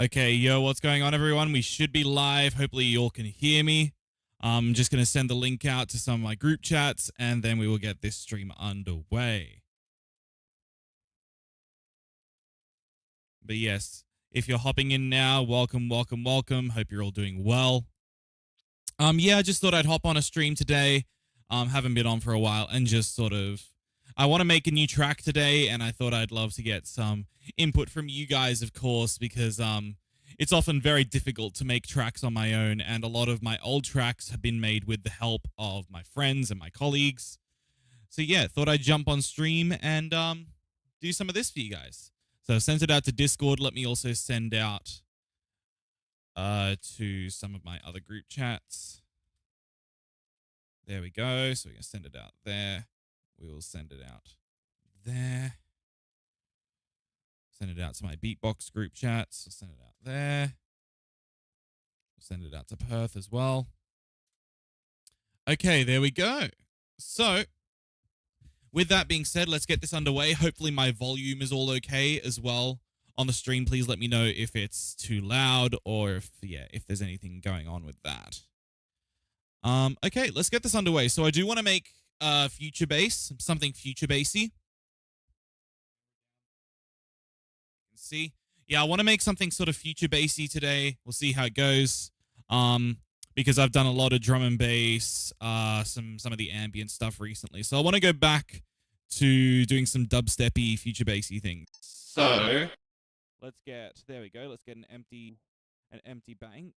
Okay, yo, what's going on, everyone? We should be live. Hopefully, you all can hear me. I'm just going to send the link out to some of my group chats, and then we will get this stream underway. But yes, if you're hopping in now, welcome, welcome, welcome. Hope you're all doing well. Yeah, I just thought I'd hop on a stream today. Haven't been on for a while, and just sort of, I want to make a new track today, and I thought I'd love to get some input from you guys, of course, because it's often very difficult to make tracks on my own, and a lot of my old tracks have been made with the help of my friends and my colleagues. So yeah, thought I'd jump on stream and do some of this for you guys. So I sent it out to Discord. Let me also send out to some of my other group chats. There we go. So we're going to send it out there. We will send it out there. Send it out to my beatbox group chats. I'll send it out there. I'll send it out to Perth as well. Okay, there we go. So, with that being said, let's get this underway. Hopefully my volume is all okay as well on the stream. Please let me know if it's too loud or if there's anything going on with that. Okay, let's get this underway. So I do want to make future bass, something future bassy. See, yeah, I want to make something sort of future bassy today. We'll see how it goes. Because I've done a lot of drum and bass, some of the ambient stuff recently. So I want to go back to doing some dubsteppy future bassy things. So let's get an empty bank.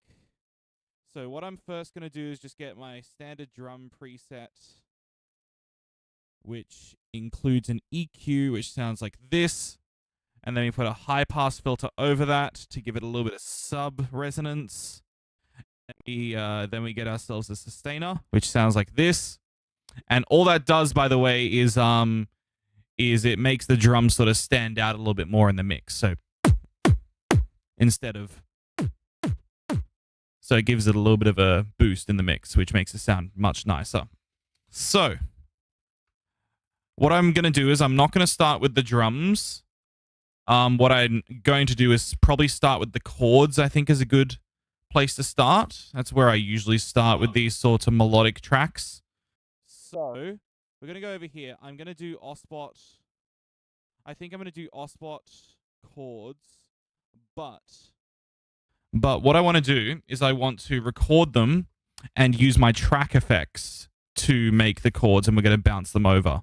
So what I'm first going to do is just get my standard drum preset, which includes an EQ, which sounds like this. And then we put a high pass filter over that to give it a little bit of sub resonance. Then we get ourselves a sustainer, which sounds like this. And all that does, by the way, is it makes the drum sort of stand out a little bit more in the mix. So instead of, so it gives it a little bit of a boost in the mix, which makes it sound much nicer. So what I'm going to do is I'm not going to start with the drums. What I'm going to do is probably start with the chords, I think is a good place to start. That's where I usually start with these sorts of melodic tracks. So we're going to go over here. I'm going to do Ospot. I think I'm going to do Ospot chords, but what I want to do is I want to record them and use my track effects to make the chords, and we're going to bounce them over.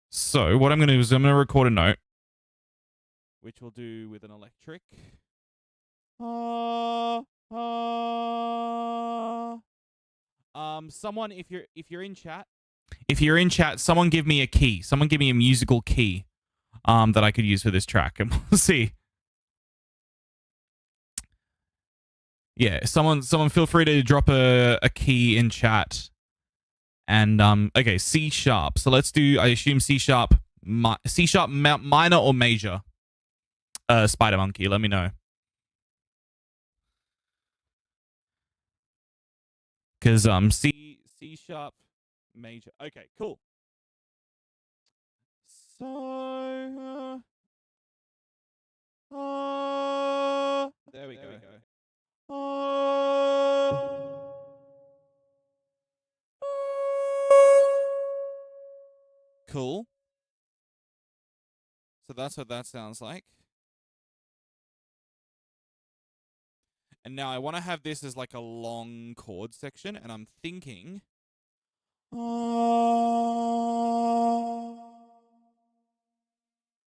So what I'm going to do is I'm going to record a note, which we'll do with an electric. Someone, if you're in chat, someone give me a key. Someone give me a musical key that I could use for this track, and we'll see. Yeah, someone feel free to drop a key in chat. And okay, C sharp. So let's do, I assume C sharp minor or major. Spider Monkey, let me know. Because C sharp major. Okay, cool. So there we go. Cool. So that's what that sounds like. And now I want to have this as like a long chord section, and I'm thinking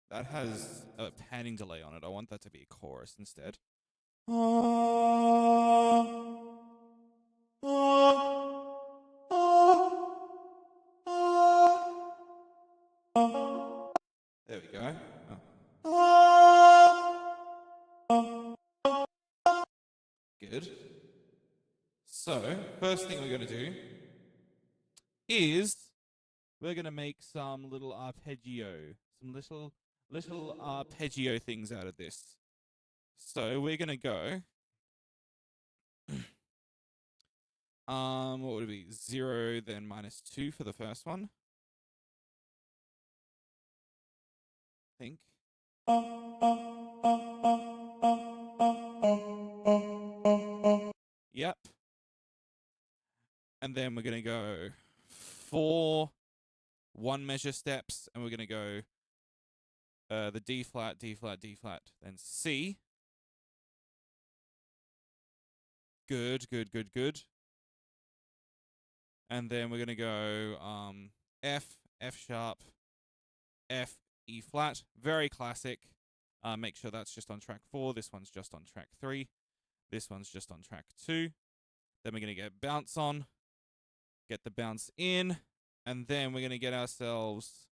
that has a panning delay on it. I want that to be a chorus instead. There we go. Good. So, first thing we're going to do is we're going to make some little arpeggio, some little arpeggio things out of this. So we're going to go, what would it be? 0, then -2 for the first one. I think. And then we're going to go 4 one measure steps, and we're going to go the D flat, D flat, D flat, then C. Good, good, good, good. And then we're going to go F, F sharp, F, E flat. Very classic. Make sure that's just on track 4. This one's just on track 3. This one's just on track 2. Then we're going to get bounce on. Get the bounce in. And then we're going to get ourselves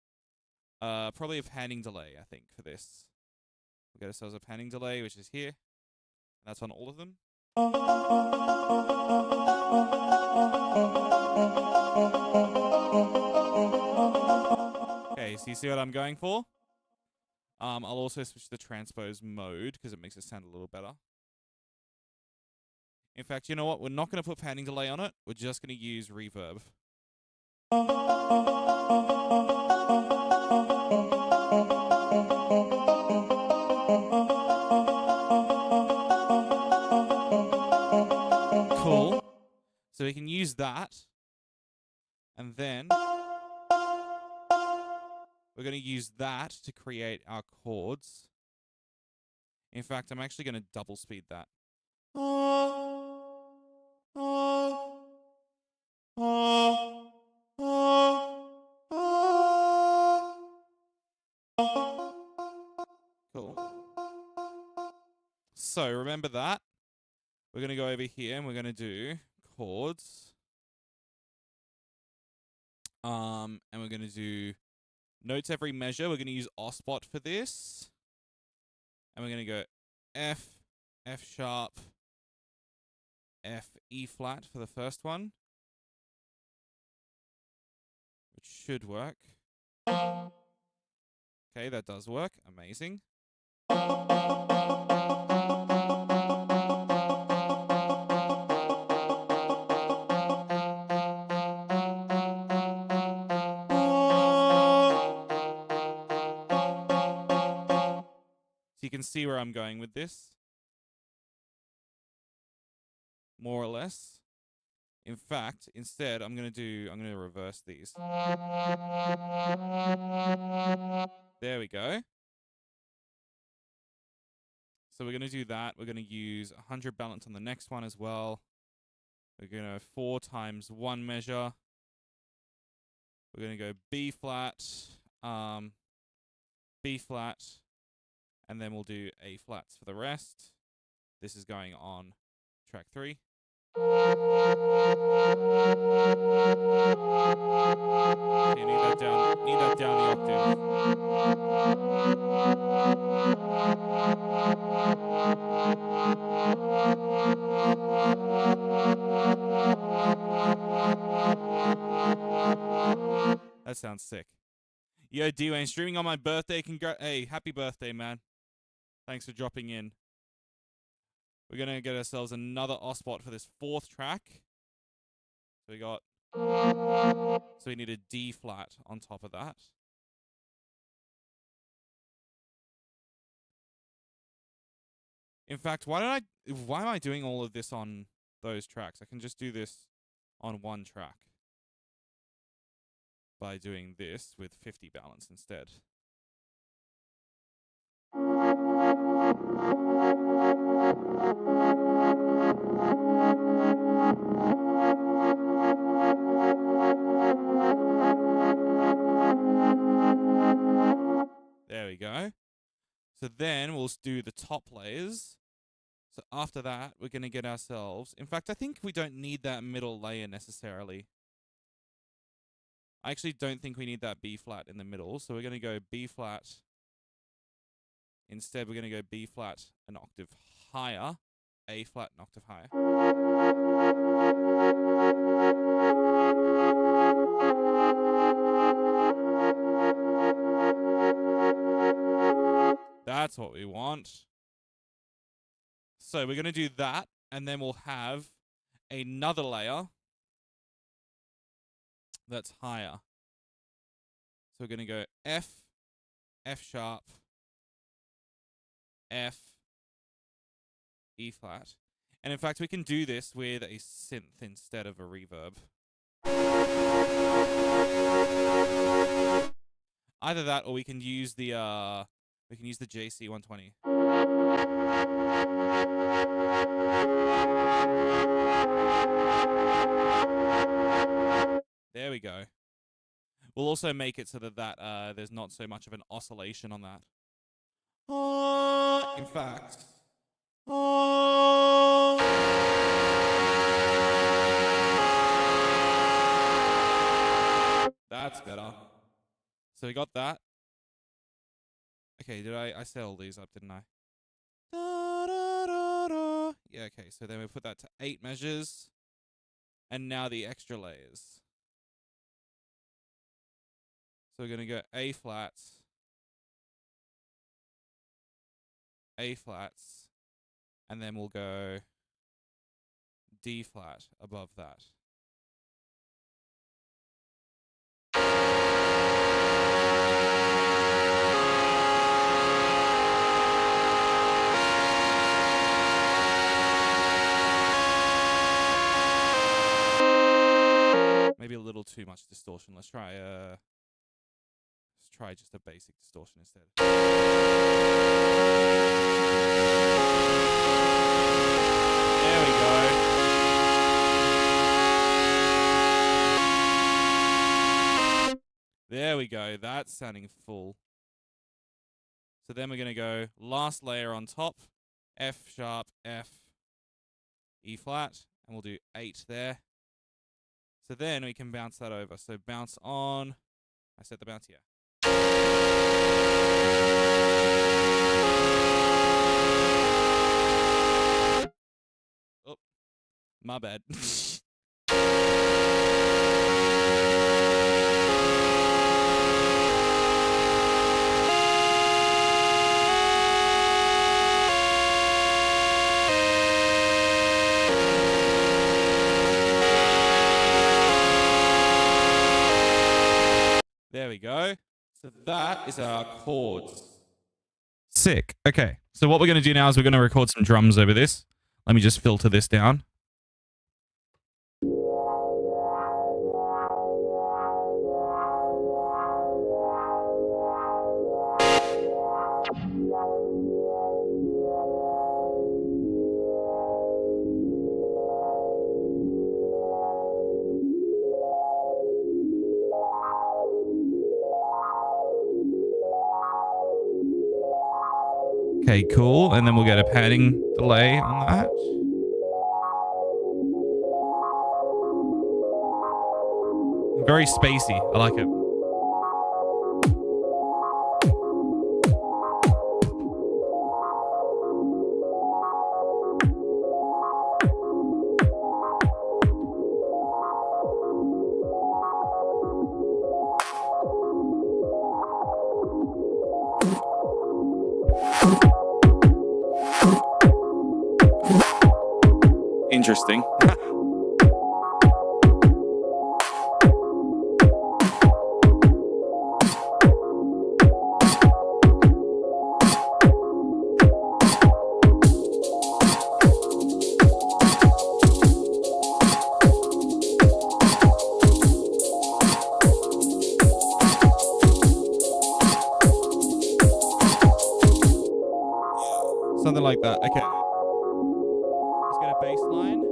probably a panning delay, I think, for this. We'll get ourselves a panning delay, which is here. And that's on all of them. Okay, so you see what I'm going for? I'll also switch to the transposed mode because it makes it sound a little better. In fact, you know what? We're not going to put panning delay on it. We're just going to use reverb. Cool. So we can use that. And then we're going to use that to create our chords. In fact, I'm actually going to double speed that. Cool. So remember that. We're going to go over here and we're going to do chords. And we're going to do notes every measure. We're going to use Osbot for this. And we're going to go F, F sharp, F, E flat for the first one. Which should work. Okay, that does work. Amazing. So you can see where I'm going with this. More or less. In fact, instead, I'm going to reverse these. There we go. So we're going to do that. We're going to use 100 balance on the next one as well. We're going to 4 times 1 measure. We're going to go B flat, B flat, and then we'll do A flats for the rest. This is going on track 3. Okay, need that down the octave. That sounds sick. Yo, Dwayne, streaming on my birthday. Hey, happy birthday, man. Thanks for dropping in. We're going to get ourselves another Osbot for this 4th track. So we need a D flat on top of that. In fact, why am I doing all of this on those tracks? I can just do this on one track by doing this with 50 balance instead. There we go. So then we'll do the top layers. So after that, we're going to get ourselves... In fact, I think we don't need that middle layer necessarily. I actually don't think we need that B flat in the middle. So we're going to go B flat. Instead, we're going to go B flat an octave higher. A flat an octave higher. That's what we want. So we're going to do that, and then we'll have another layer that's higher. So we're going to go F, F sharp, F, E flat. And in fact, we can do this with a synth instead of a reverb. Either that, or we can use the JC 120. There we go. We'll also make it so that there's not so much of an oscillation on that. In fact, that's better. So we got that. Okay, I set all these up, didn't I? Da, da, da, da. Yeah, okay, so then we put that to 8 measures. And now the extra layers. So we're going to go A flats, A flats, and then we'll go D flat above that. Maybe a little too much distortion. Let's try just a basic distortion instead. There we go. There we go. That's sounding full. So then we're going to go last layer on top, F sharp, F, E flat, and we'll do 8 there. So then we can bounce that over. So bounce on. I set the bounce here. Oh, my bad. There we go. So that is our chords. Sick. Okay. So what we're going to do now is we're going to record some drums over this. Let me just filter this down. Okay, cool. And then we'll get a padding delay on that. Very spacey. I like it. Interesting. Something like that. Okay. Let's get a bass line.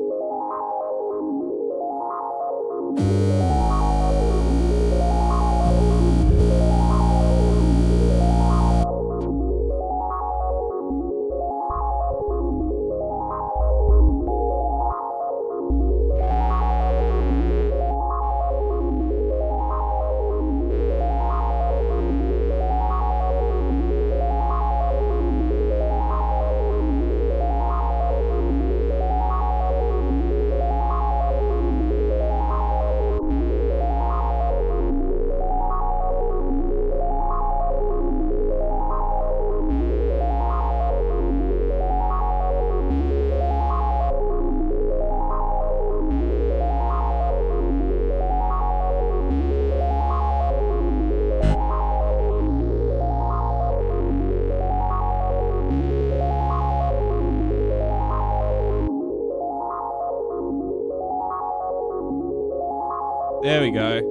There we go.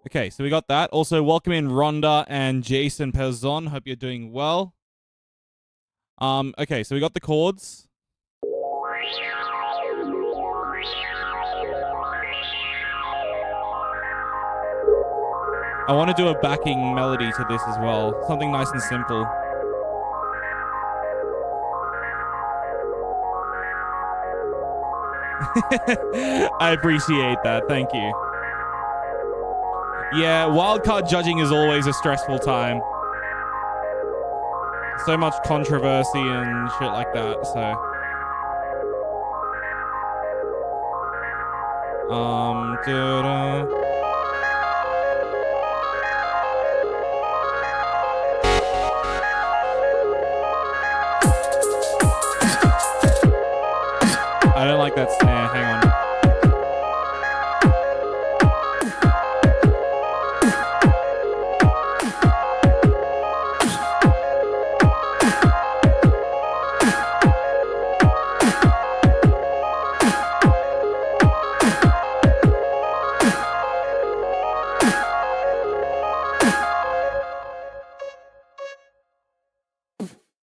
Okay, so we got that. Also, welcome in Rhonda and Jason Perzon. Hope you're doing well. Okay, so we got the chords. I want to do a backing melody to this as well. Something nice and simple. I appreciate that. Thank you. Yeah, wildcard judging is always a stressful time. So much controversy and shit like that, so. I don't like that snare. Hang on.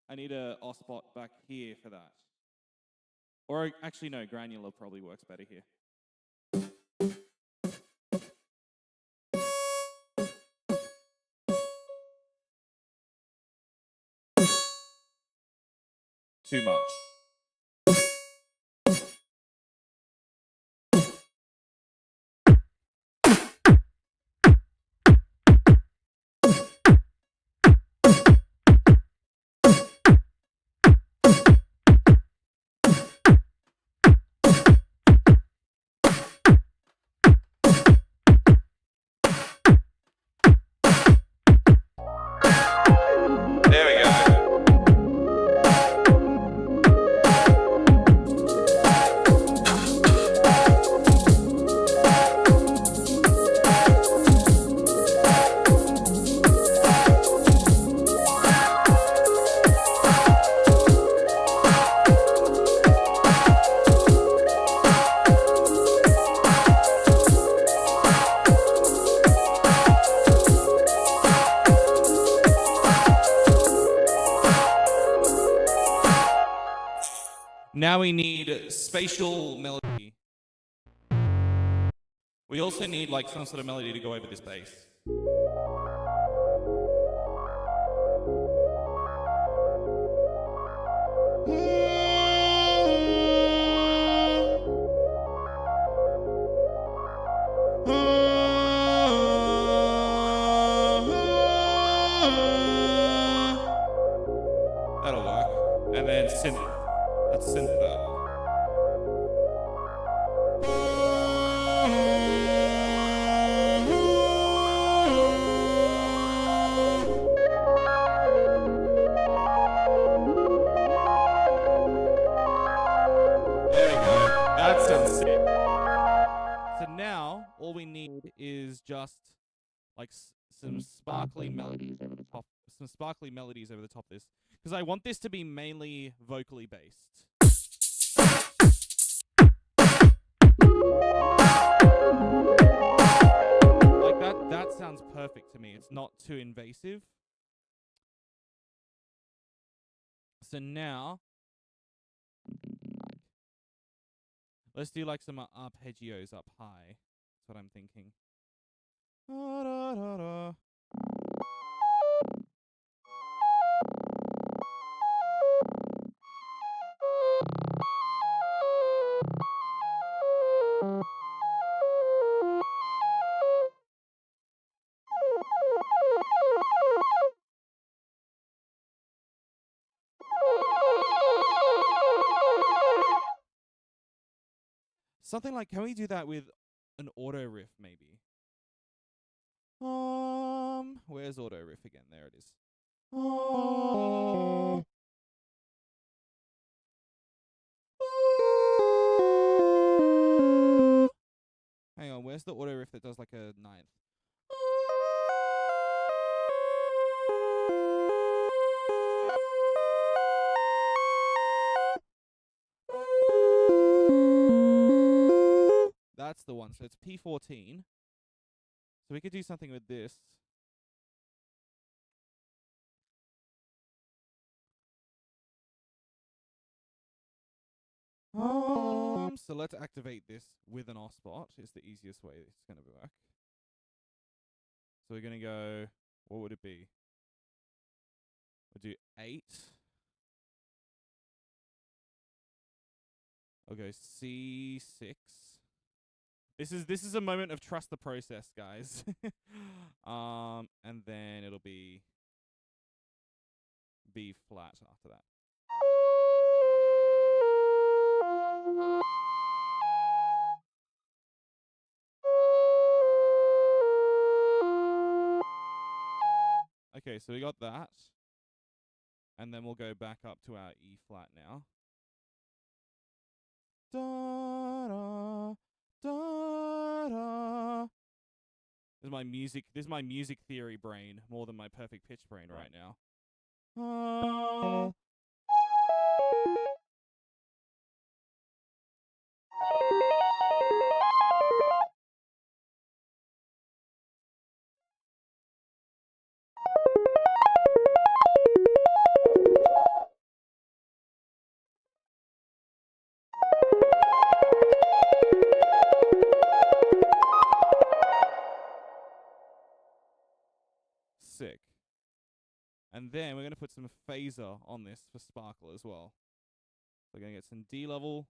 I need a off-spot back here for that. Or actually, no, granular probably works better here. Too much. Now we need spatial melody. We also need like some sort of melody to go over this bass. That'll work. And then synth. Let's synth that. There we go. That sounds sick. So now, all we need is just like some sparkly melodies over the top. Some sparkly melodies over the top of this. Because I want this to be mainly vocally based. Like that sounds perfect to me. It's not too invasive. So now, let's do like some arpeggios up high. That's what I'm thinking. Da, da, da, da. Something like, can we do that with an auto riff maybe? Where's auto riff again? There it is. Hang on, where's the auto riff that does like a ninth? the one. So it's P14. So we could do something with this. So let's activate this with an off spot. It's the easiest way it's going to work. So we're going to go, what would it be? We'll do 8. I'll go C6. This is a moment of trust the process, guys. And then it'll be B flat after that. Okay, so we got that. And then we'll go back up to our E flat now. Da da da da. This is my music theory brain more than my perfect pitch brain right now. Sick. And then we're going to put some phaser on this for sparkle as well. We're going to get some D level.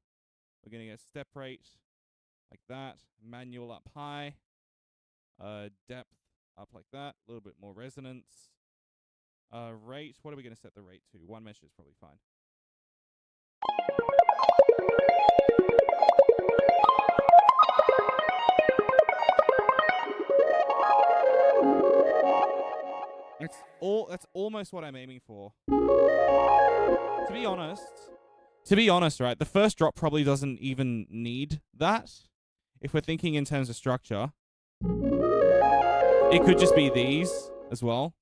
We're going to get step rate like that. Manual up high. Depth up like that. A little bit more resonance. Rate. What are we going to set the rate to? 1 measure is probably fine. That's almost what I'm aiming for. To be honest, right? The first drop probably doesn't even need that. If we're thinking in terms of structure, it could just be these as well.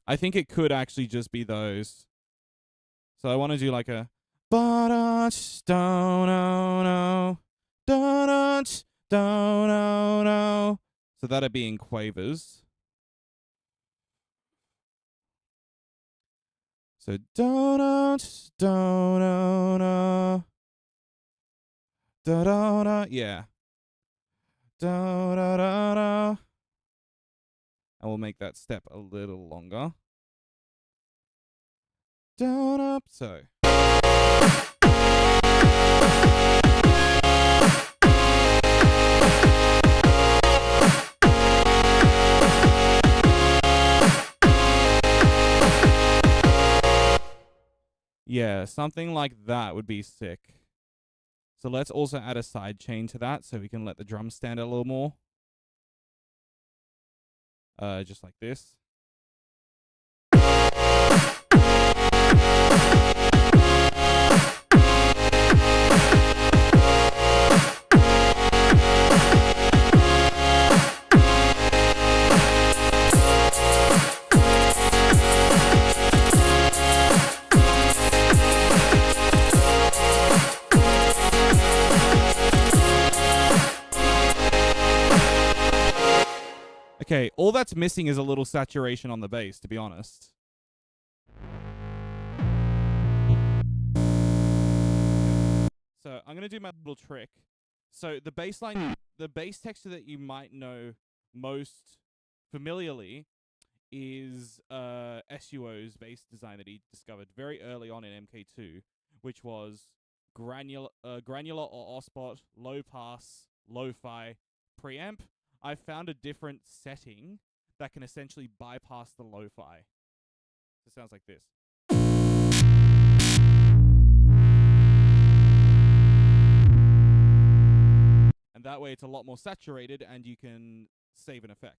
I think it could actually just be those. So I want to do like a so that'd be in quavers. So yeah. And we'll make that step a little longer. So. Yeah, something like that would be sick. So let's also add a side chain to that so we can let the drums stand out a little more. Just like this. Okay, all that's missing is a little saturation on the bass, to be honest. So I'm going to do my little trick. So the bass line, the bass texture that you might know most familiarly is SUO's bass design that he discovered very early on in MK2, which was granular or OSPOT, low pass, lo-fi, preamp. I found a different setting that can essentially bypass the lo-fi. It sounds like this. And that way it's a lot more saturated and you can save an effect.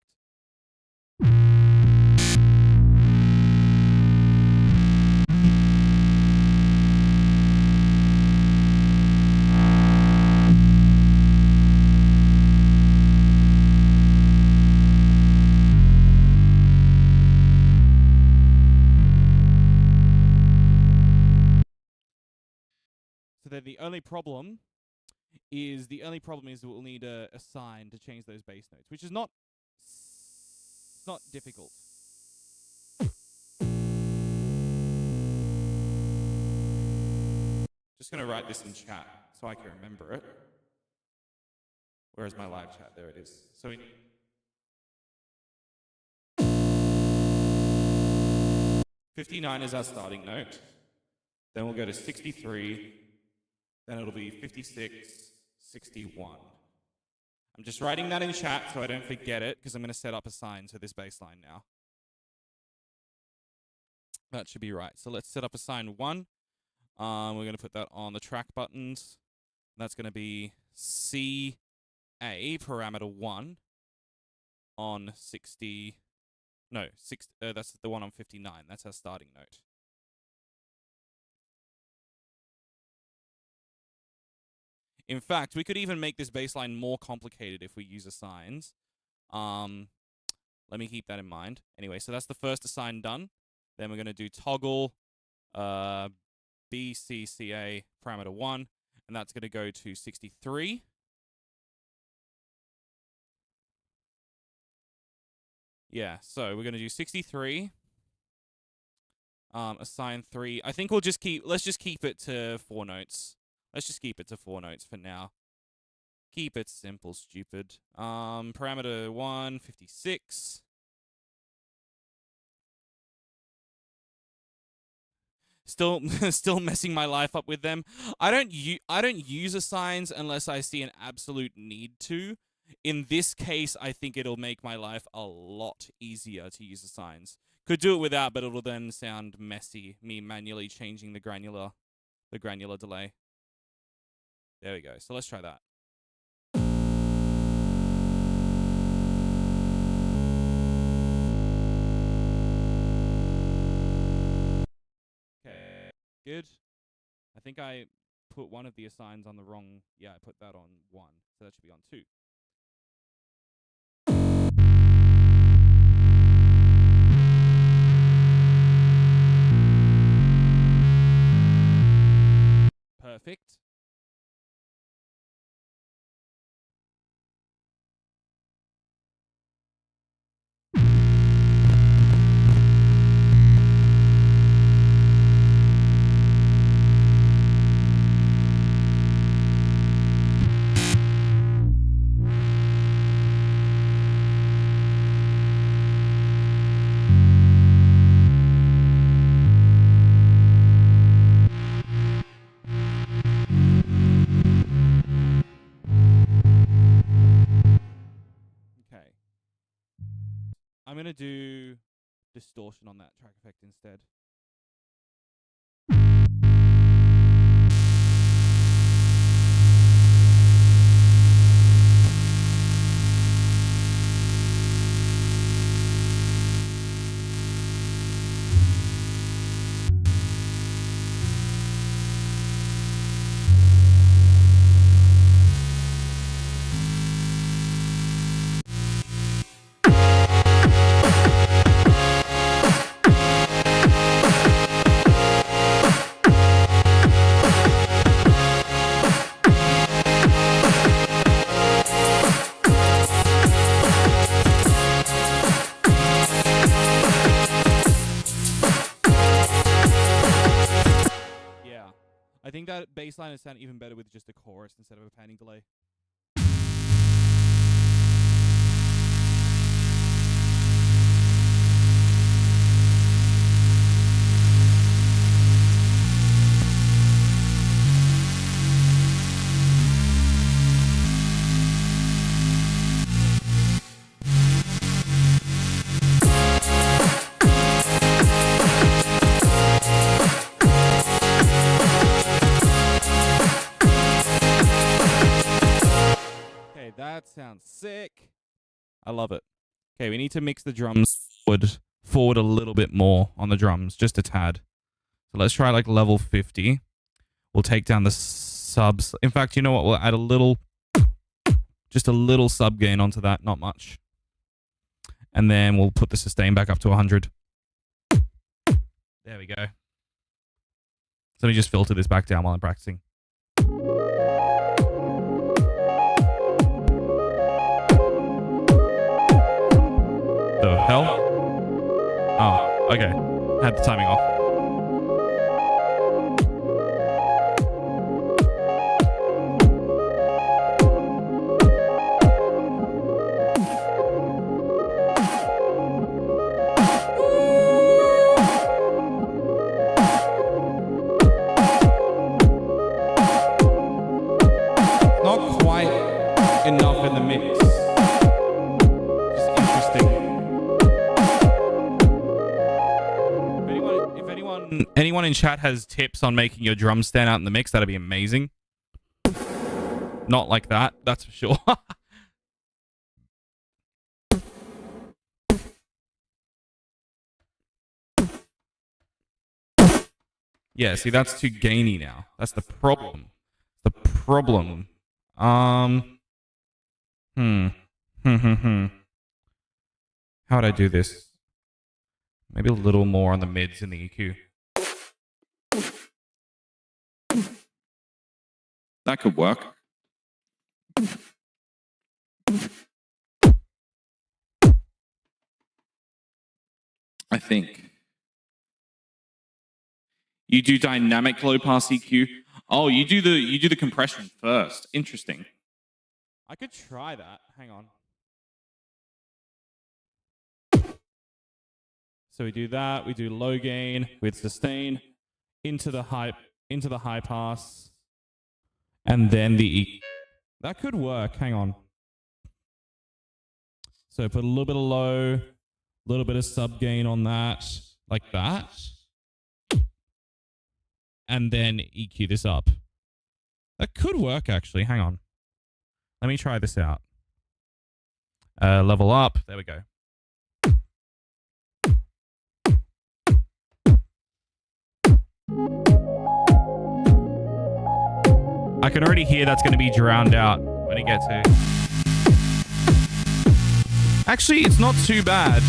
The only problem is we'll need a sign to change those bass notes, which is not difficult. Just gonna write this in chat so I can remember it. Where's my live chat? There it is. So we 59 is our starting note. Then we'll go to 63. Then it'll be 56, 61. I'm just writing that in chat so I don't forget it, because I'm going to set up a sign to this bass line now. That should be right. So let's set up a sign 1. We're going to put that on the track buttons. That's going to be CA parameter 1 on 60. No, that's the one on 59. That's our starting note. In fact, we could even make this bass line more complicated if we use assigns. Let me keep that in mind. Anyway, so that's the first assign done. Then we're going to do toggle BCCA parameter 1, and that's going to go to 63. Yeah, so we're going to do 63. Assign 3. I think let's just keep it to 4 notes. Let's just keep it to 4 notes for now. Keep it simple, stupid. Parameter 1, 56. Still messing my life up with them. I don't use assigns unless I see an absolute need to. In this case, I think it'll make my life a lot easier to use assigns. Could do it without, but it'll then sound messy, me manually changing the granular delay. There we go. So let's try that. Okay, good. I think I put one of the assigns on the wrong. Yeah, I put that on 1, so that should be on 2. Perfect. I'm going to do distortion on that track effect instead. I think that bass line would sound even better with just a chorus instead of a panning delay. That sounds sick. I love it. Okay, we need to mix the drums forward a little bit more on the drums, just a tad. So let's try like level 50. We'll take down the subs. In fact, you know what? We'll add just a little sub gain onto that, not much. And then we'll put the sustain back up to 100. There we go. So let me just filter this back down while I'm practicing. had the timing off. Not quite enough in the mix. Just interesting. If anyone in chat has tips on making your drums stand out in the mix, that'd be amazing. Not like that, that's for sure. Yeah, see, that's too gainy now. That's the problem. The problem. How would I do this? Maybe a little more on the mids in the EQ. That could work. I think. You do dynamic low pass EQ. Oh, you do the compression first. Interesting. I could try that. Hang on. So we do that. We do low gain with sustain into the high pass, and then the E. That could work. Hang on. So put a little bit of low, a little bit of sub gain on that, like that. And then EQ this up. That could work, actually. Hang on. Let me try this out. Level up. There we go. I can already hear that's going to be drowned out when it gets here. Actually, it's not too bad.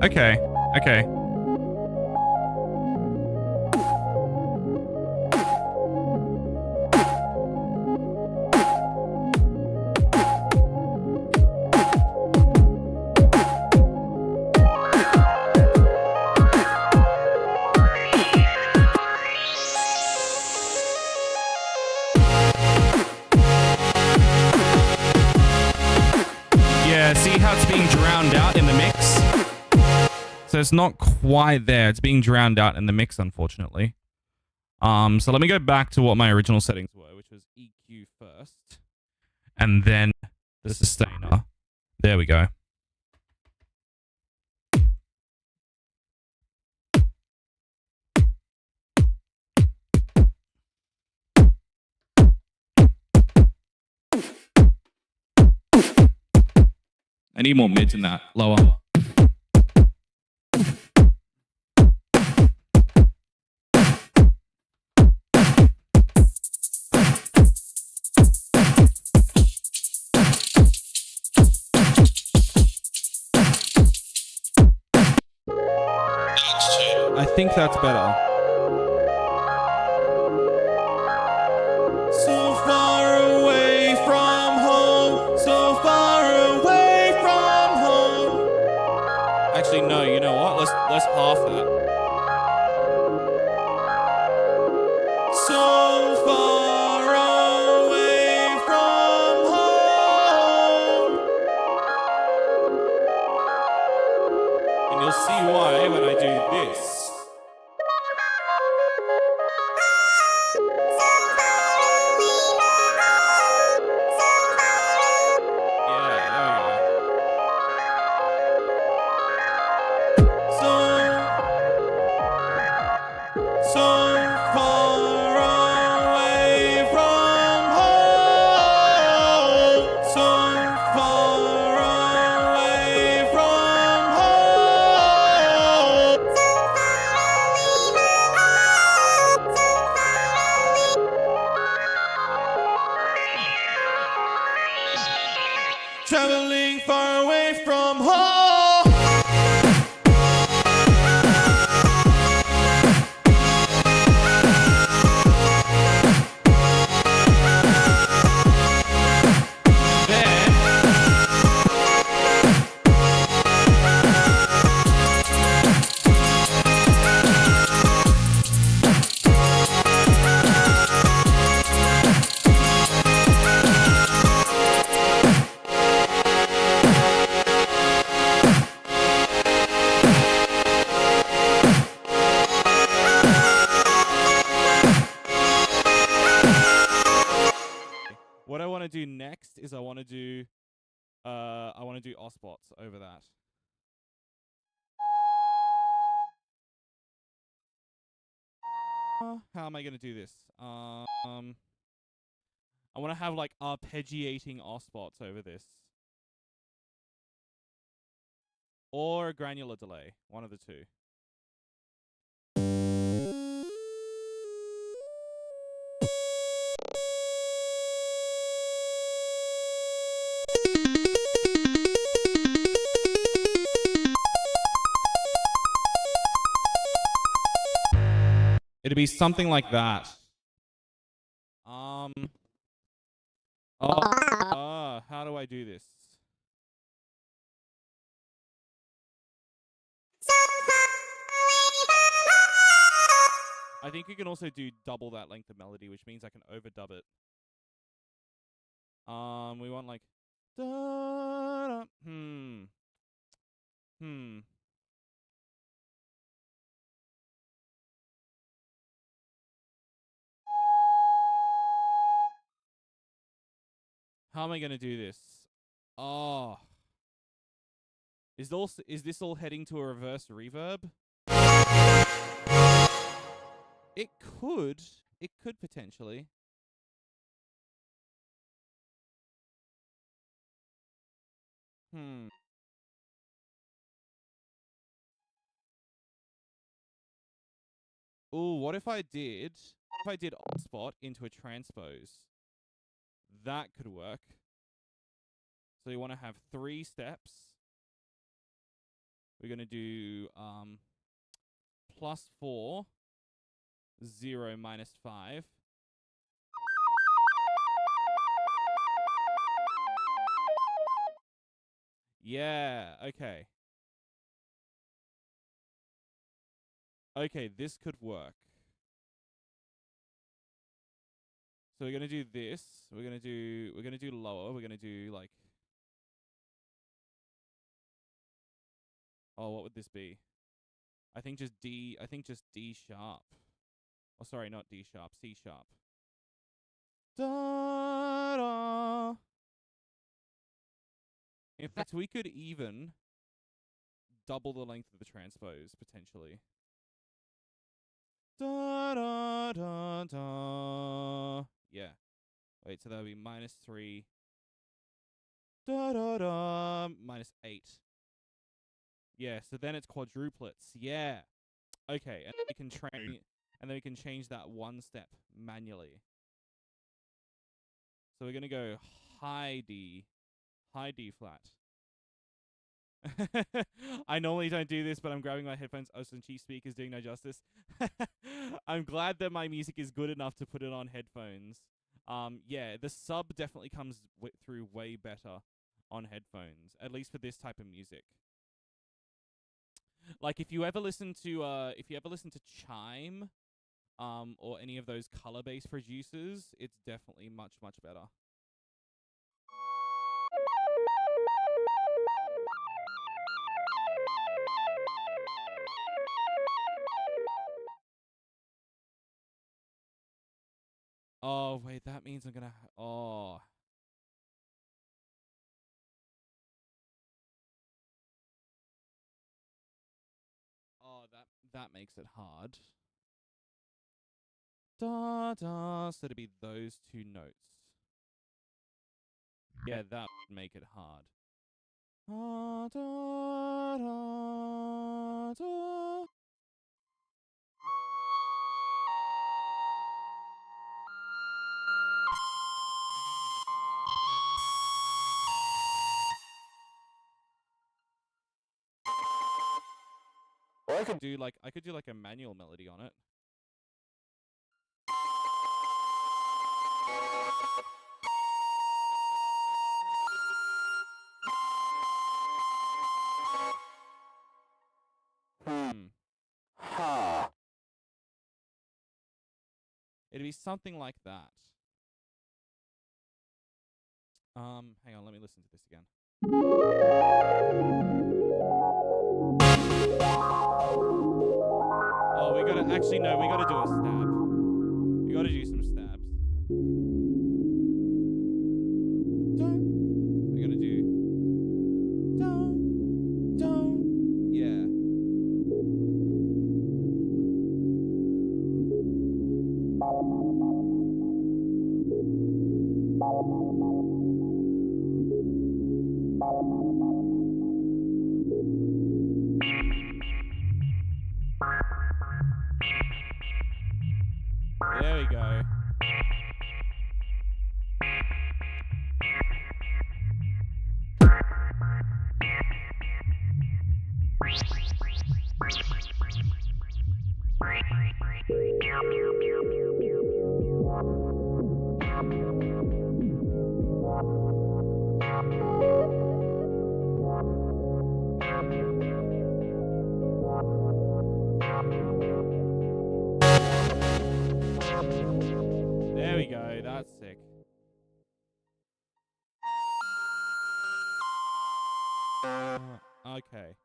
Okay. Okay. See how it's being drowned out in the mix? So it's not quite there. It's being drowned out in the mix, unfortunately. So let me go back to what my original settings were, which was EQ first, and then the sustainer. There we go. I need more mids in that. Lower. I think that's better. So far away from home, so far away from home. Actually, no, you know what? Let's half that. So far away from home. And you'll see why when I do this. Traveling far away from home. There. to do next is I want to do osbots over that. How am I going to do this? I want to have like arpeggiating osbots over this. Or a granular delay. One of the two. It'd be something like that. How do I do this? I think you can also do double that length of melody, which means I can overdub it. We want like da, da, How am I gonna do this? Oh. Is this all heading to a reverse reverb? It could. It could potentially. Ooh, what if I did spot into a transpose? That could work. So you want to have 3 steps. We're going to do +4, 0, -5. Yeah, okay. Okay, this could work. So we're gonna do this. We're gonna do lower. We're gonna do like, oh, what would this be? I think just D sharp. Oh, sorry, not D sharp, C sharp. Da da. In fact, we could even double the length of the transpose potentially. Da da da da. Yeah. Wait, so that would be -3. Da da da. -8. Yeah, so then it's quadruplets. Yeah. Okay, and we can train, and then we can change that 1 step manually. So we're gonna go high D flat. I normally don't do this, but I'm grabbing my headphones. Oh, some cheap speakers doing no justice. I'm glad that my music is good enough to put it on headphones. Yeah, the sub definitely comes through way better on headphones, at least for this type of music. Like if you ever listen to Chime, or any of those color-based producers, it's definitely much better. Oh, wait, that means I'm gonna... Oh. Oh, that makes it hard. Da, da, so it'd be those 2 notes. Yeah, that would make it hard. Da, da, da, da. Or I could do like a manual melody on it. It'd be something like that. Hang on, let me listen to this again. Oh, we gotta do a stab. We gotta do some stabs. sick. Okay.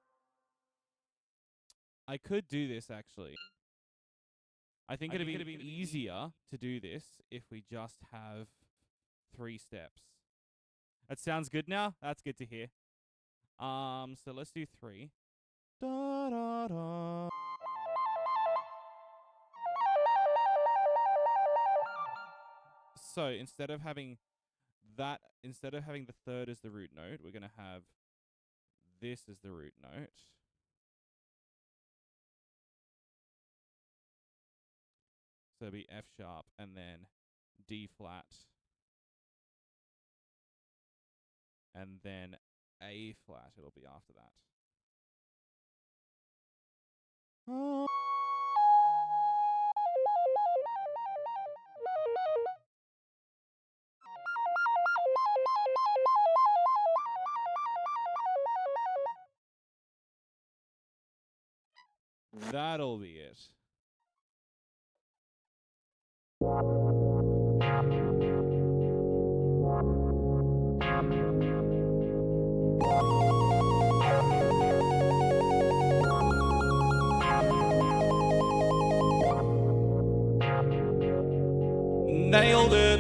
I could do this actually. I think it'd be easier to do this if we just have 3 steps. That sounds good now? That's good to hear. So let's do 3. Da, da, da. So instead of having the third as the root note, we're going to have this as the root note. So it'll be F sharp and then D flat. And then A flat, it'll be after that. That'll be it. Nailed it.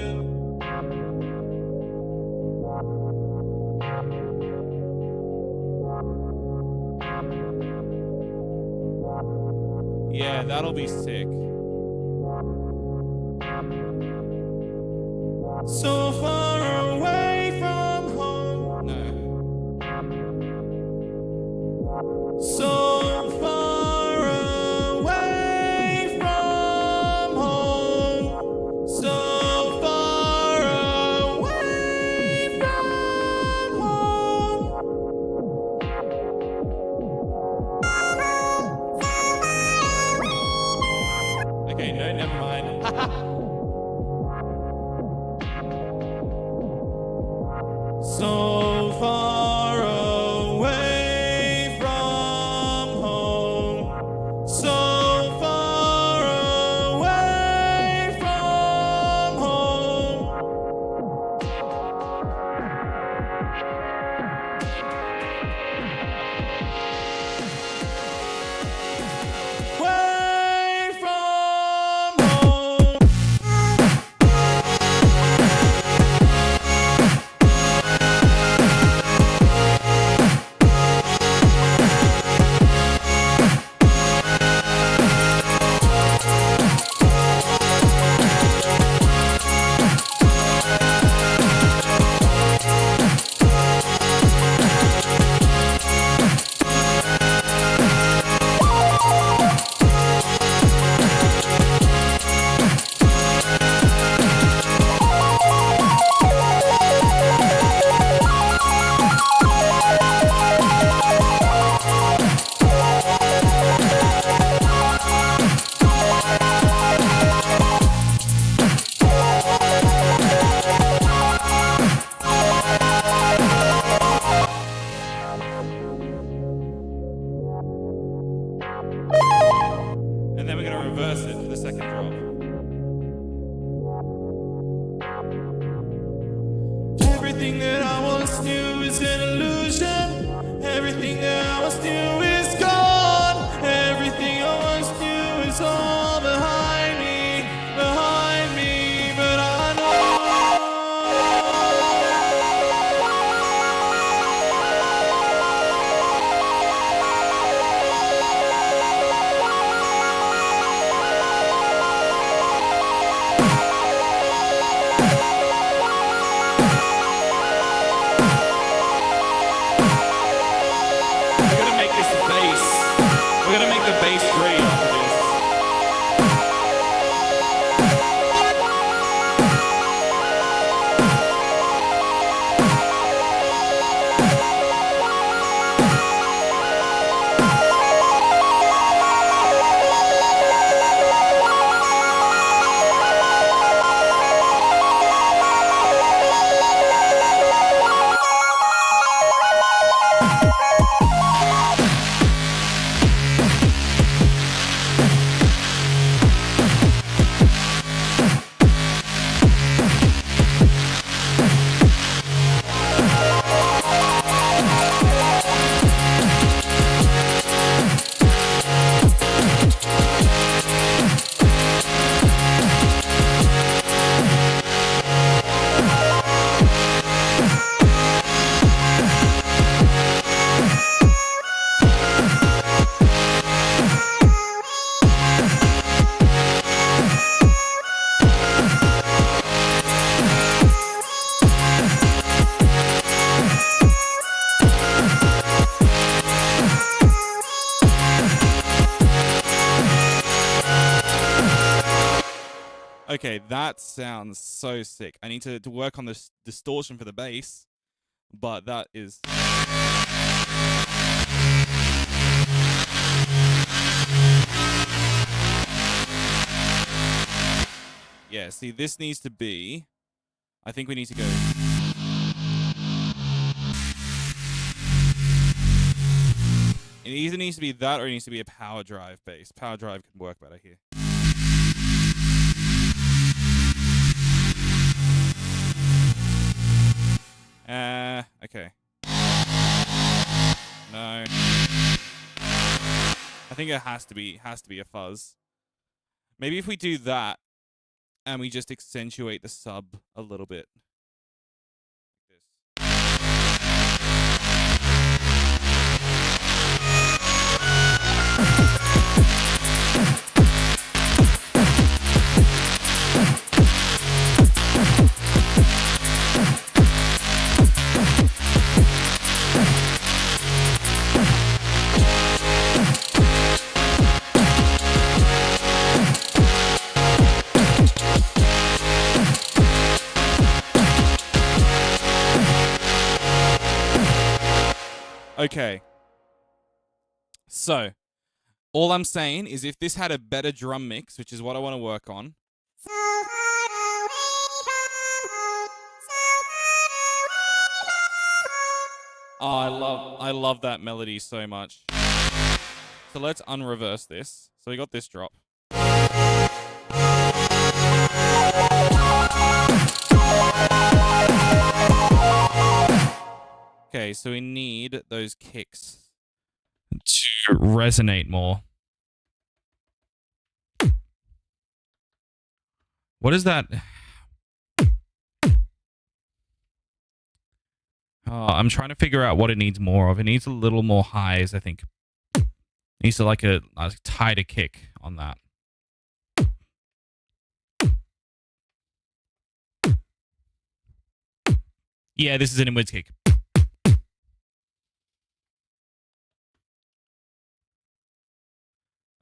Yeah, that'll be sick. So far away from home. No. So far away from home. So far away from home. Okay, no, never mind. So far away from home. So far away from home. Away from home. And then we're going to reverse it for the second drop. Everything that I once knew is an illusion. Everything that I once knew is gone. Everything I once knew is all behind me, but I know. Okay, that sounds so sick. I need to work on this distortion for the bass, but that is... Yeah, see, this needs to be... I think we need to go... It either needs to be that or it needs to be a power drive bass. Power drive can work better here. Okay. No. I think it has to be a fuzz. Maybe if we do that and we just accentuate the sub a little bit. Okay. So, all I'm saying is if this had a better drum mix, which is what I want to work on. Oh, I love that melody so much. So let's unreverse this. So we got this drop. Okay, so we need those kicks to resonate more. What is that? Oh, I'm trying to figure out what it needs more of. It needs a little more highs, I think. It needs to like a tighter kick on that. Yeah, this is an inwards kick.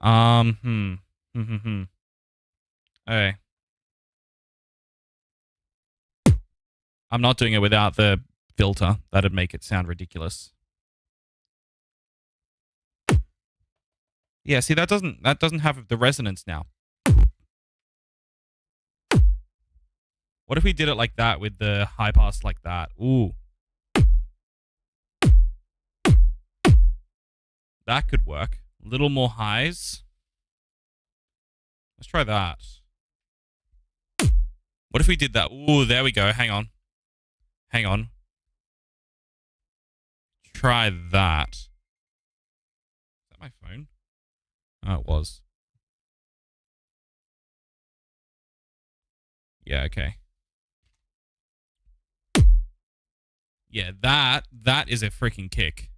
Okay. I'm not doing it without the filter. That'd make it sound ridiculous. Yeah, see, that doesn't have the resonance now. What if we did it like that with the high pass like that? Ooh. That could work. A little more highs. Let's try that. What if we did that? Ooh, there we go. Hang on. Hang on. Try that. Is that my phone? Oh, it was. Yeah, okay. Yeah, that is a freaking kick.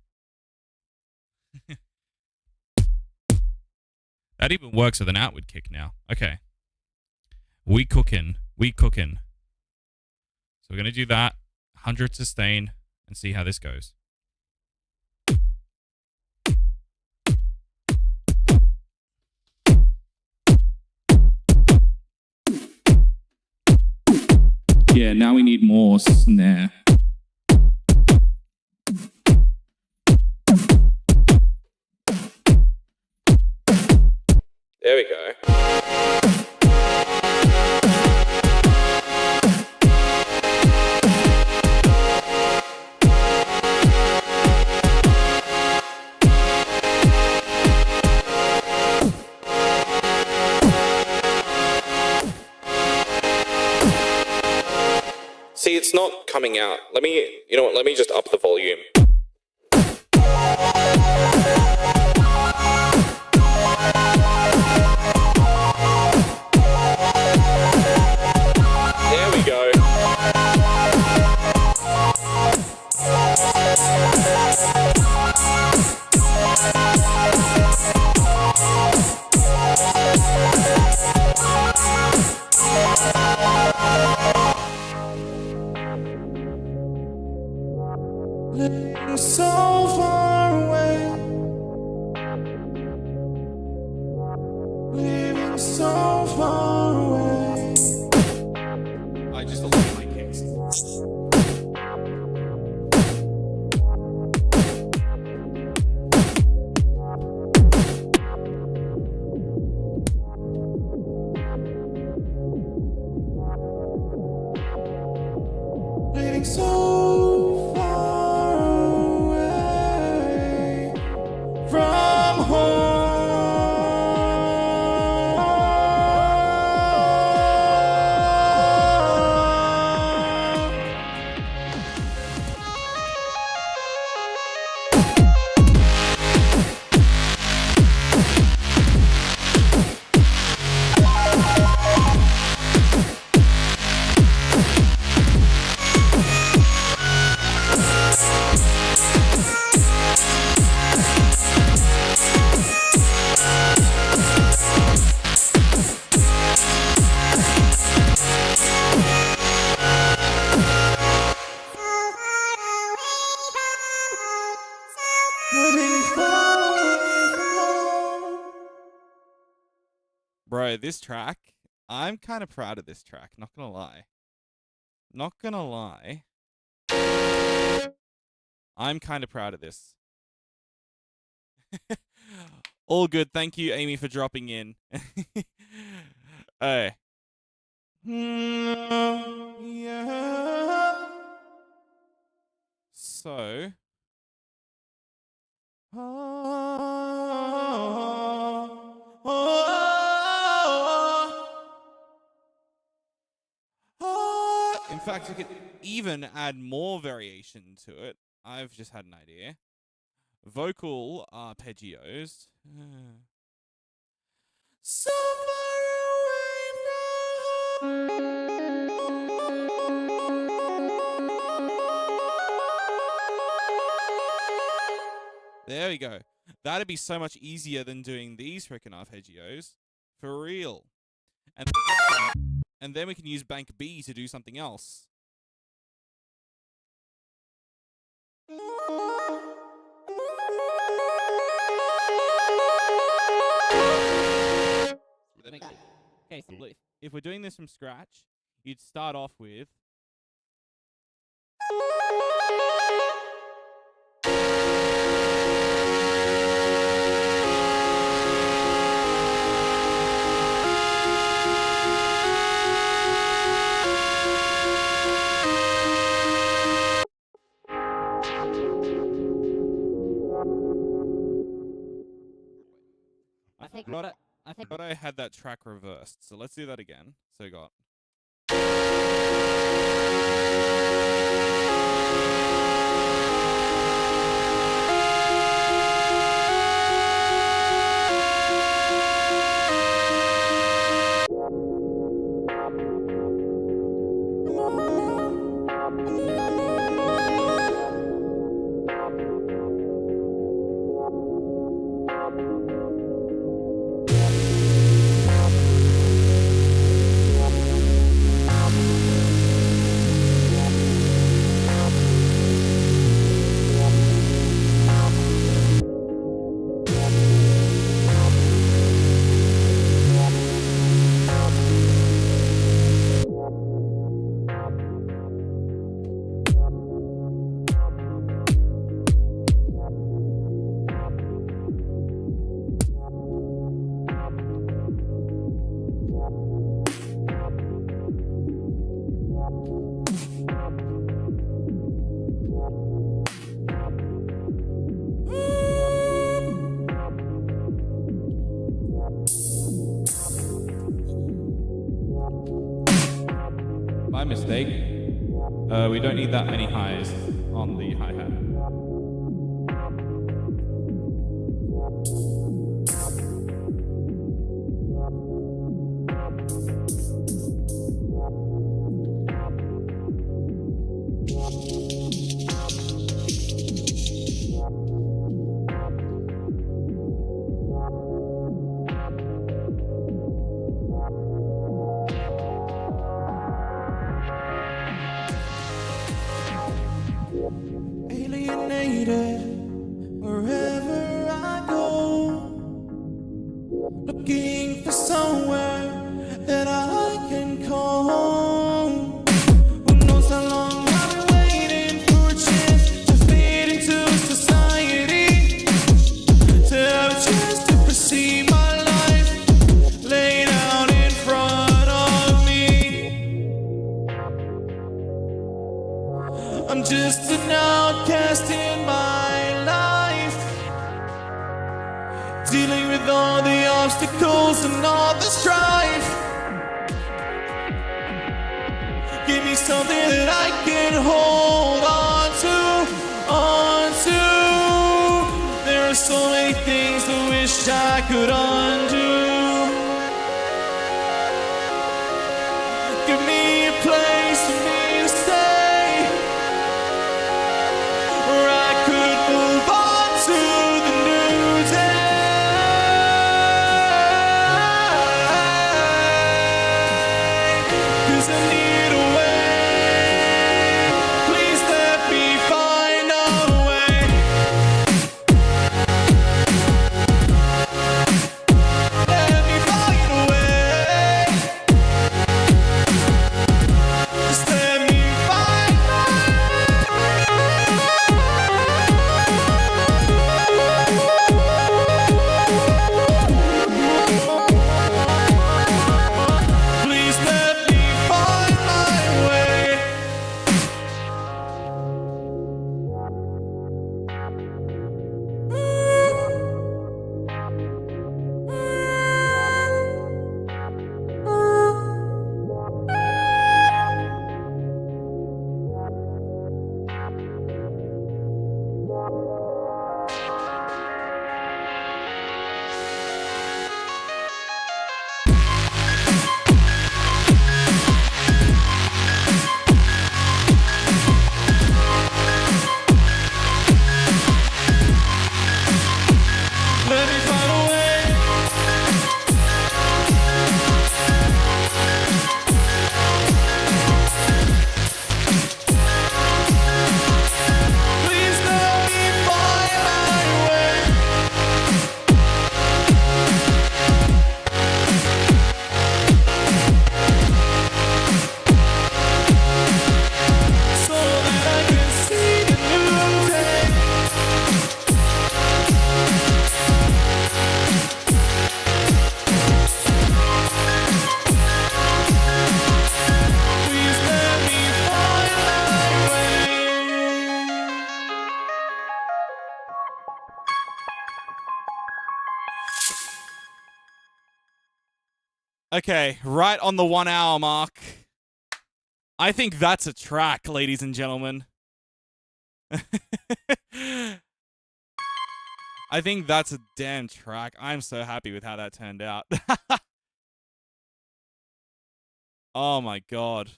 That even works with an outward kick now. Okay. We cooking. We cooking. So we're going to do that. 100 sustain and see how this goes. Yeah, now we need more snare. There we go. See, it's not coming out. You know what, let me just up the volume. There we go. Living so far away, living so far away. Bro, this track, I'm kind of proud of this track, not gonna lie. Not gonna lie. I'm kind of proud of this. All good. Thank you, Amy, for dropping in. Hey. Yeah. So. In fact, you could even add more variation to it. I've just had an idea. Vocal arpeggios. So far away from There we go. That'd be so much easier than doing these freaking arpeggios. For real. And then we can use bank B to do something else. If we're doing this from scratch, you'd start off with I thought I had that track reversed, so let's do that again. So we got. My mistake. We don't need that many highs on the hi-hat. Wherever I go, looking for somewhere that I can call home. Who knows how long I've been waiting for a chance to fit into society, to have a chance to perceive my life laid out in front of me. I'm just an outcast in my life, dealing with all the obstacles and all the strife. Give me something that I can hold on to. There are so many things I wish I could undo. Give me a place for me to stay, where I could move on to the new day. 'Cause I need a way. Please let me find a way. Okay, right on the 1 hour mark. I think that's a track, ladies and gentlemen. I think that's a damn track. I'm so happy with how that turned out. Oh my god.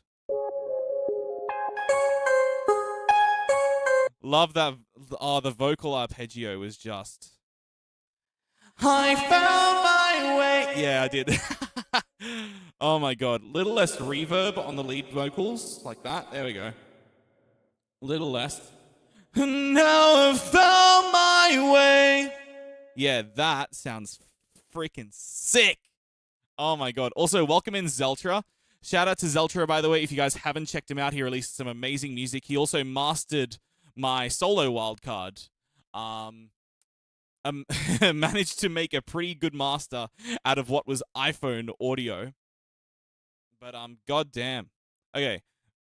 Love that. Oh, the vocal arpeggio was just... I found my way. Yeah, I did. Oh my god. Little less reverb on the lead vocals. Like that. There we go. Little less. Now I've found my way. Yeah, that sounds freaking sick. Oh my god. Also, welcome in Zeltra. Shout out to Zeltra, by the way. If you guys haven't checked him out, he released some amazing music. He also mastered my solo wildcard. Managed to make a pretty good master out of what was iPhone audio. But goddamn. Okay,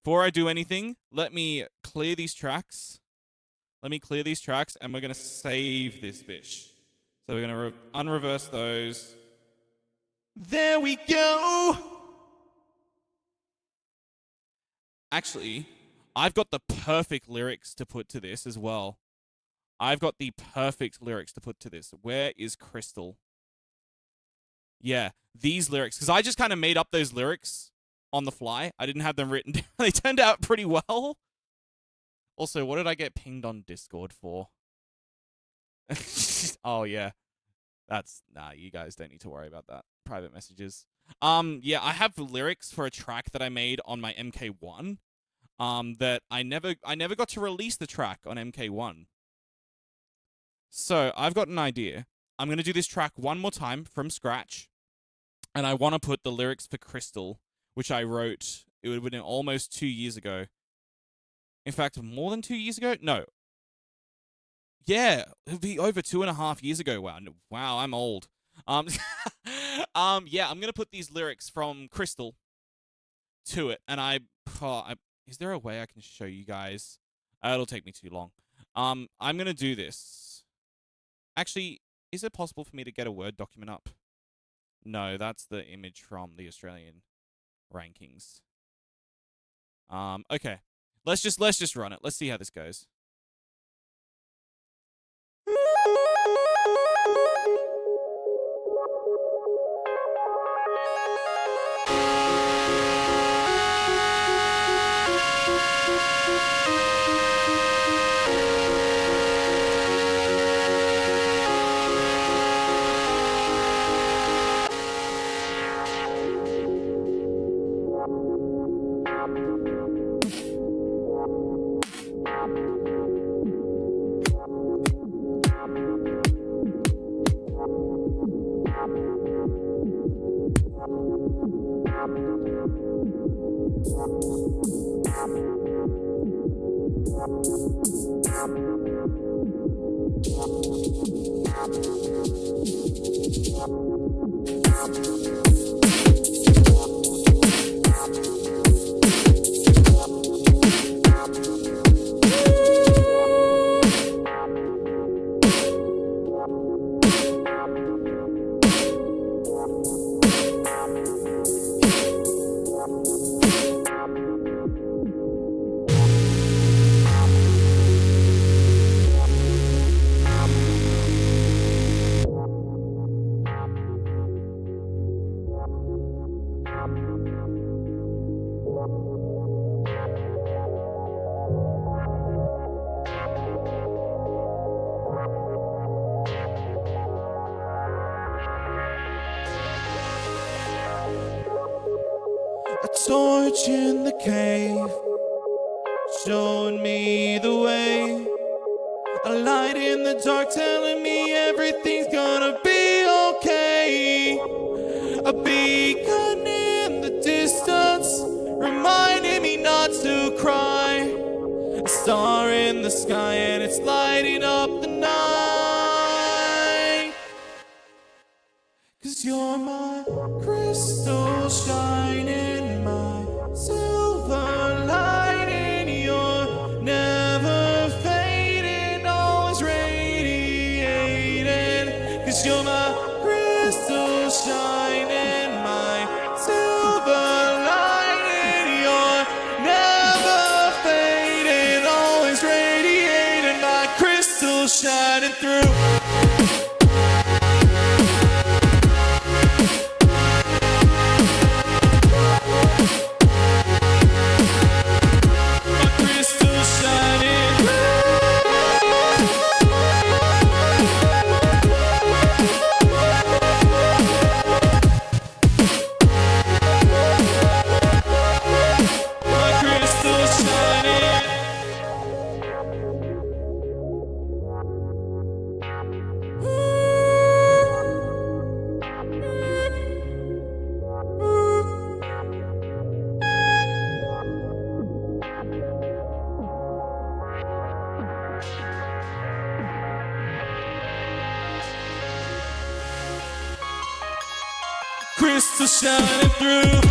before I do anything, let me clear these tracks. And we're gonna save this bitch. So we're gonna unreverse those. There we go. Actually, I've got the perfect lyrics to put to this as well. Where is Crystal? Yeah, these lyrics. Because I just kind of made up those lyrics on the fly. I didn't have them written down. They turned out pretty well. Also, what did I get pinged on Discord for? Oh, yeah. Nah, you guys don't need to worry about that. Private messages. Yeah, I have lyrics for a track that I made on my MK1. That I never got to release the track on MK1. So, I've got an idea. I'm going to do this track one more time from scratch. And I want to put the lyrics for Crystal, which I wrote, it would have been almost 2 years ago. In fact, more than 2 years ago? No. Yeah, it would be over 2.5 years ago. Wow, I'm old. Yeah, I'm going to put these lyrics from Crystal to it. And is there a way I can show you guys? It'll take me too long. I'm going to do this. Actually, is it possible for me to get a Word document up? No, that's the image from the Australian rankings. Okay. Let's just run it. Let's see how this goes. Torch in the cave, showing me the way. A light in the dark telling me everything's gonna be okay. A beacon in the distance, reminding me not to cry. A star in the sky and it's lighting up the night. 'Cause you're my crystal shining, my silver lining. You're never fading, always radiating. 'Cause you're my crystal shining, my shining through. My crystal shining crystal shining through.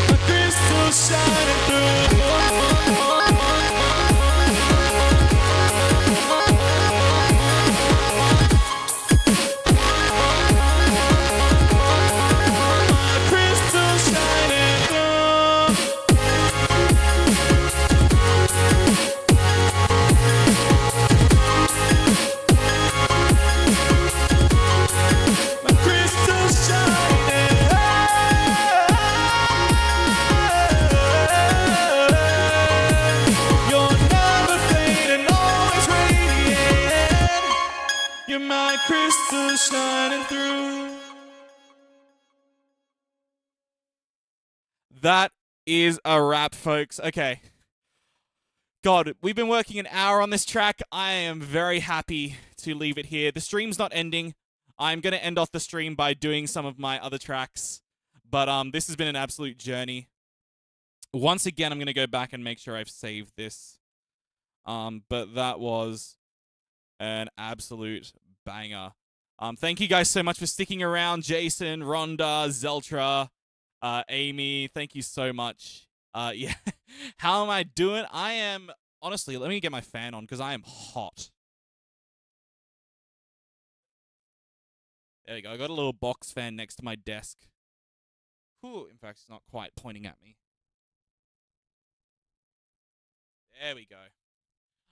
My crystal shining through. My crystal shining through. My crystal shining. You're never fading, always radiant. You're my crystal shining through. That is a wrap, folks. Okay. God, we've been working an hour on this track. I am very happy to leave it here. The stream's not ending. I'm going to end off the stream by doing some of my other tracks. But this has been an absolute journey. Once again, I'm going to go back and make sure I've saved this. But that was an absolute banger. Thank you guys so much for sticking around. Jason, Rhonda, Zeltra, Amy, thank you so much. Yeah. How am I doing? I am, honestly, let me get my fan on because I am hot. There we go. I got a little box fan next to my desk. Whew, in fact, it's not quite pointing at me. There we go.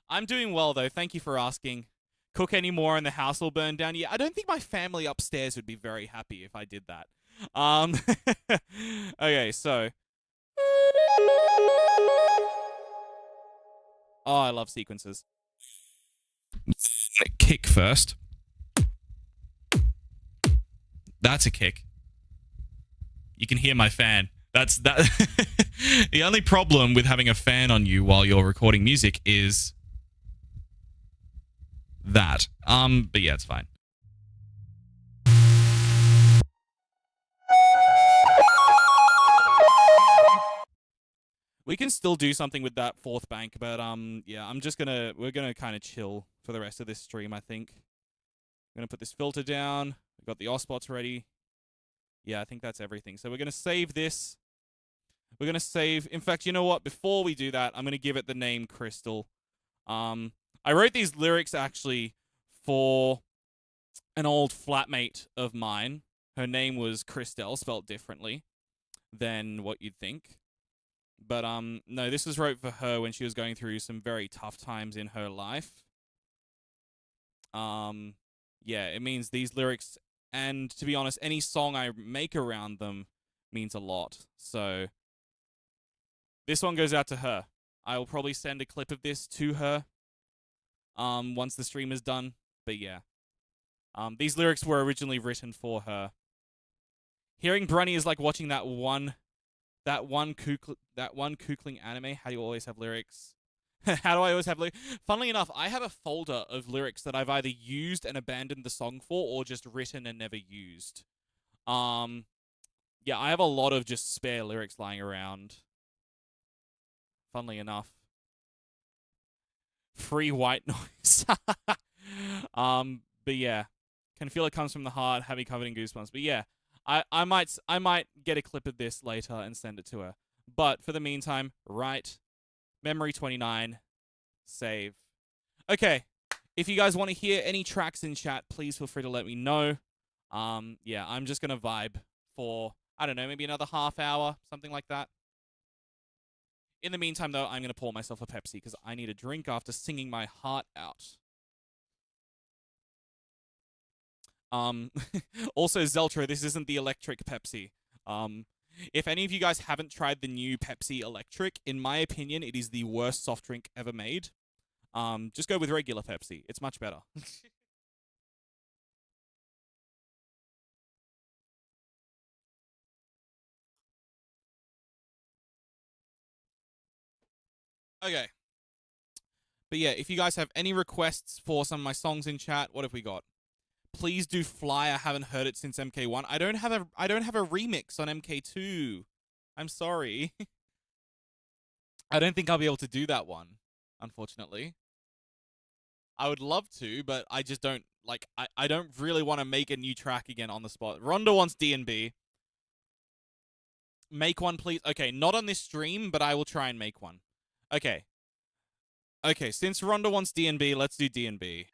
I'm doing well, though. Thank you for asking. Cook any more and the house will burn down? Yeah, I don't think my family upstairs would be very happy if I did that. Okay, so. Oh, I love sequences. Kick first. That's a kick. You can hear my fan. That's that. The only problem with having a fan on you while you're recording music is that. But yeah, it's fine. We can still do something with that fourth bank, but yeah, we're gonna kind of chill for the rest of this stream, I think. I'm gonna put this filter down. We've got the ospots ready. Yeah, I think that's everything. So we're gonna save this. We're gonna save. In fact, you know what? Before we do that, I'm gonna give it the name Crystal. I wrote these lyrics actually for an old flatmate of mine. Her name was Christelle, spelled differently than what you'd think. But no, this was wrote for her when she was going through some very tough times in her life. Yeah, it means these lyrics, and to be honest, any song I make around them means a lot. So this one goes out to her. I will probably send a clip of this to her once the stream is done. But yeah, these lyrics were originally written for her. Hearing Brunny is like watching that one Kookling anime. How do you always have lyrics? How do I always have lyrics? Funnily enough, I have a folder of lyrics that I've either used and abandoned the song for, or just written and never used. Yeah, I have a lot of just spare lyrics lying around. Funnily enough. Free white noise. But yeah, can feel it comes from the heart, having covered in goosebumps. But yeah, I might get a clip of this later and send it to her. But for the meantime, write memory 29, save. Okay, if you guys want to hear any tracks in chat, please feel free to let me know. Yeah, I'm just gonna vibe for, I don't know, maybe another half hour, something like that. In the meantime, though, I'm going to pour myself a Pepsi because I need a drink after singing my heart out. Also, Zeltro, this isn't the electric Pepsi. If any of you guys haven't tried the new Pepsi Electric, in my opinion, it is the worst soft drink ever made. Just go with regular Pepsi. It's much better. Okay. But yeah, if you guys have any requests for some of my songs in chat, what have we got? Please do Fly. I haven't heard it since MK1. I don't have a remix on MK2. I'm sorry. I don't think I'll be able to do that one, unfortunately. I would love to, but I just don't like I don't really want to make a new track again on the spot. Rhonda wants D&B. Make one, please. Okay, not on this stream, but I will try and make one. Okay. Okay, since Rhonda wants D&B, let's do D&B.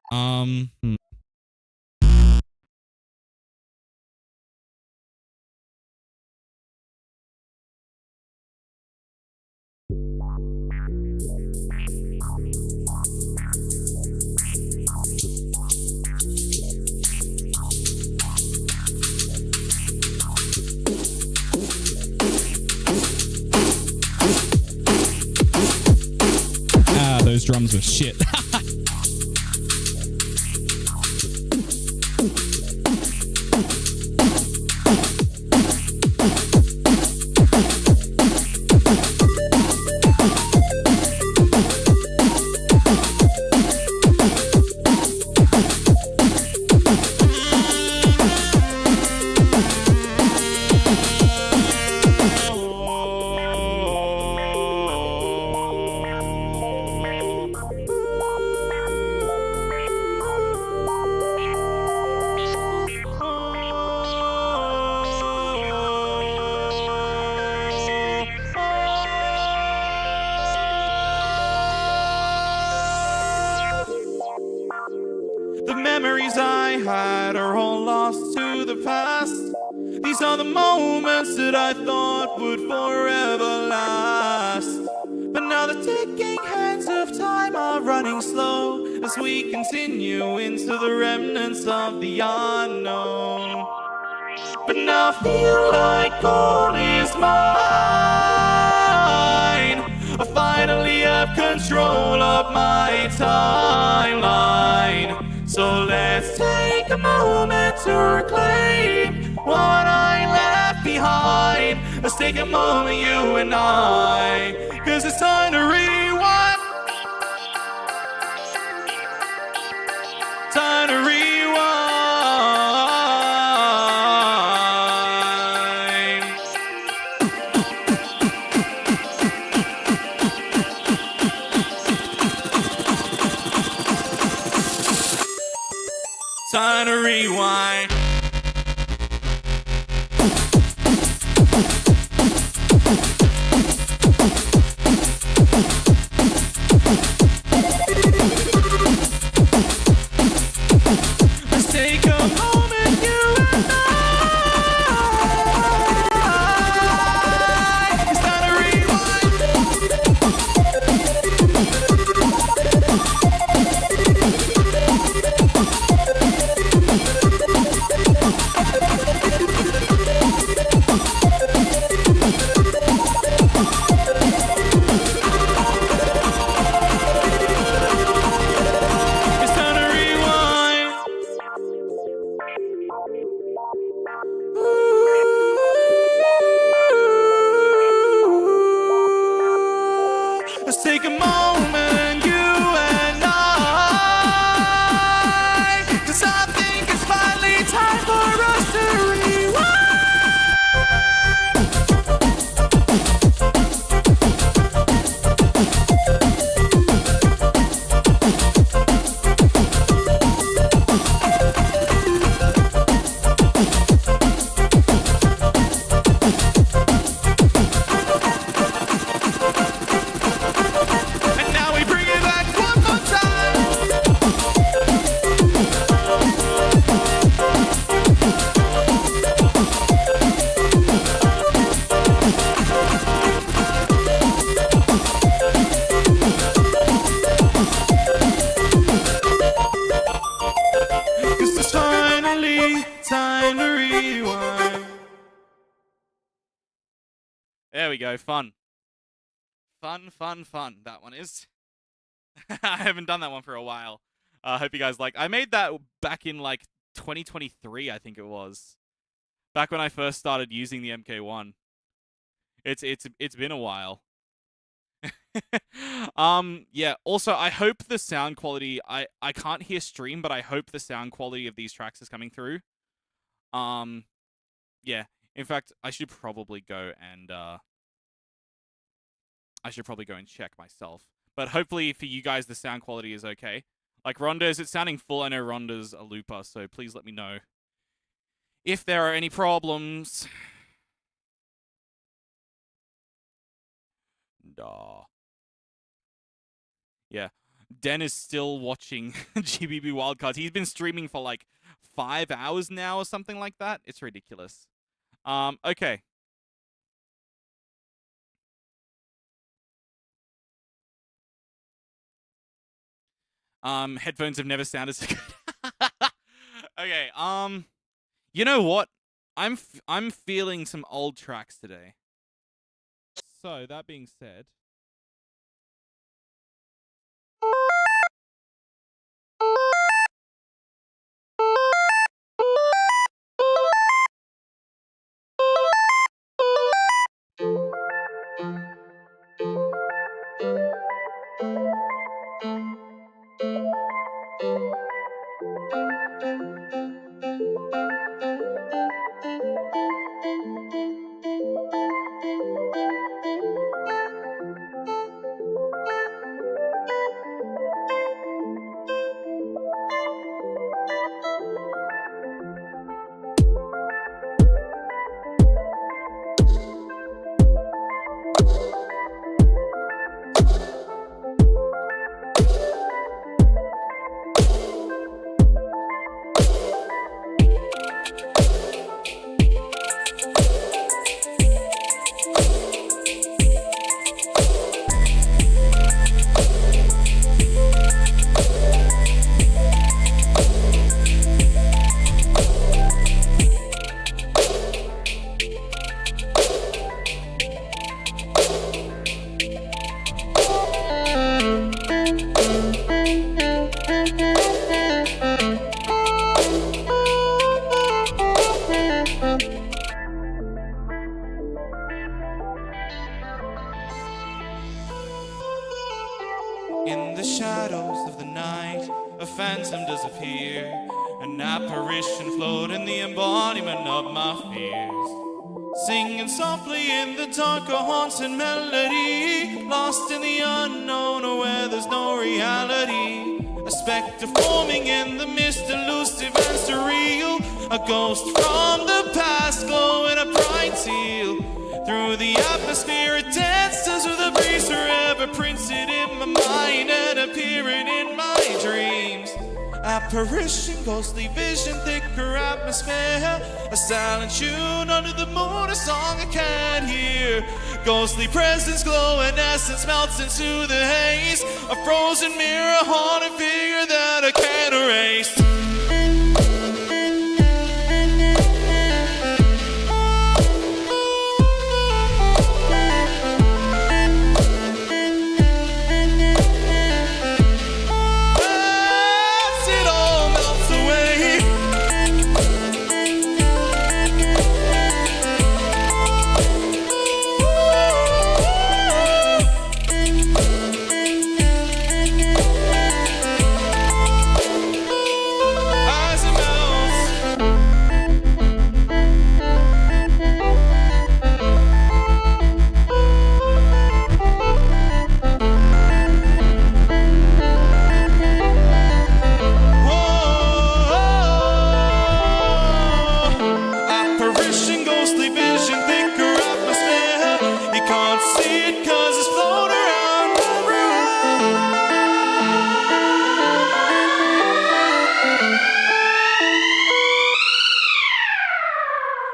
Those drums were shit. The memories I had are all lost to the past. These are the moments that I thought would forever last. But now the ticking hands of time are running slow as we continue into the remnants of the unknown. But now I feel like all is mine. I finally have control of my timeline. So let's take a moment to reclaim what I left behind. Let's take a moment, you and I, 'cause it's time to rewind. Time to rewind. Time to rewind. Let's take a moment, you and I. It's time to rewind. time to rewind. There we go. Fun. Fun. That one is. I haven't done that one for a while. I hope you guys like. I made that back in like 2023, I think it was. Back when I first started using the MK1. It's been a while. Yeah, also I hope the sound quality, I can't hear stream, but I hope the sound quality of these tracks is coming through. Yeah. In fact, I should probably go and check myself. But hopefully for you guys the sound quality is okay. Like Rhonda, is it sounding full? I know Rhonda's a looper, so please let me know if there are any problems. Duh. Yeah. Den is still watching GBB Wildcards. He's been streaming for like 5 hours now or something like that. It's ridiculous. Okay. Headphones have never sounded so good. Okay, you know what? I'm feeling some old tracks today. So, that being said, In the shadows of the night, a phantom does appear, an apparition floating the embodiment of my fears. Singing softly in the dark, a haunting melody, lost in the unknown or where there's no reality. A spectre forming in the mist, elusive and surreal, a ghost from the past glowing a bright teal. Through the atmosphere it dances with a breeze, forever printed in my mind and appearing in my dreams. Apparition, ghostly vision, thicker atmosphere, a silent tune under the moon, a song I can't hear. Ghostly presence, glowing essence melts into the haze, a frozen mirror, a haunted figure that I can't erase.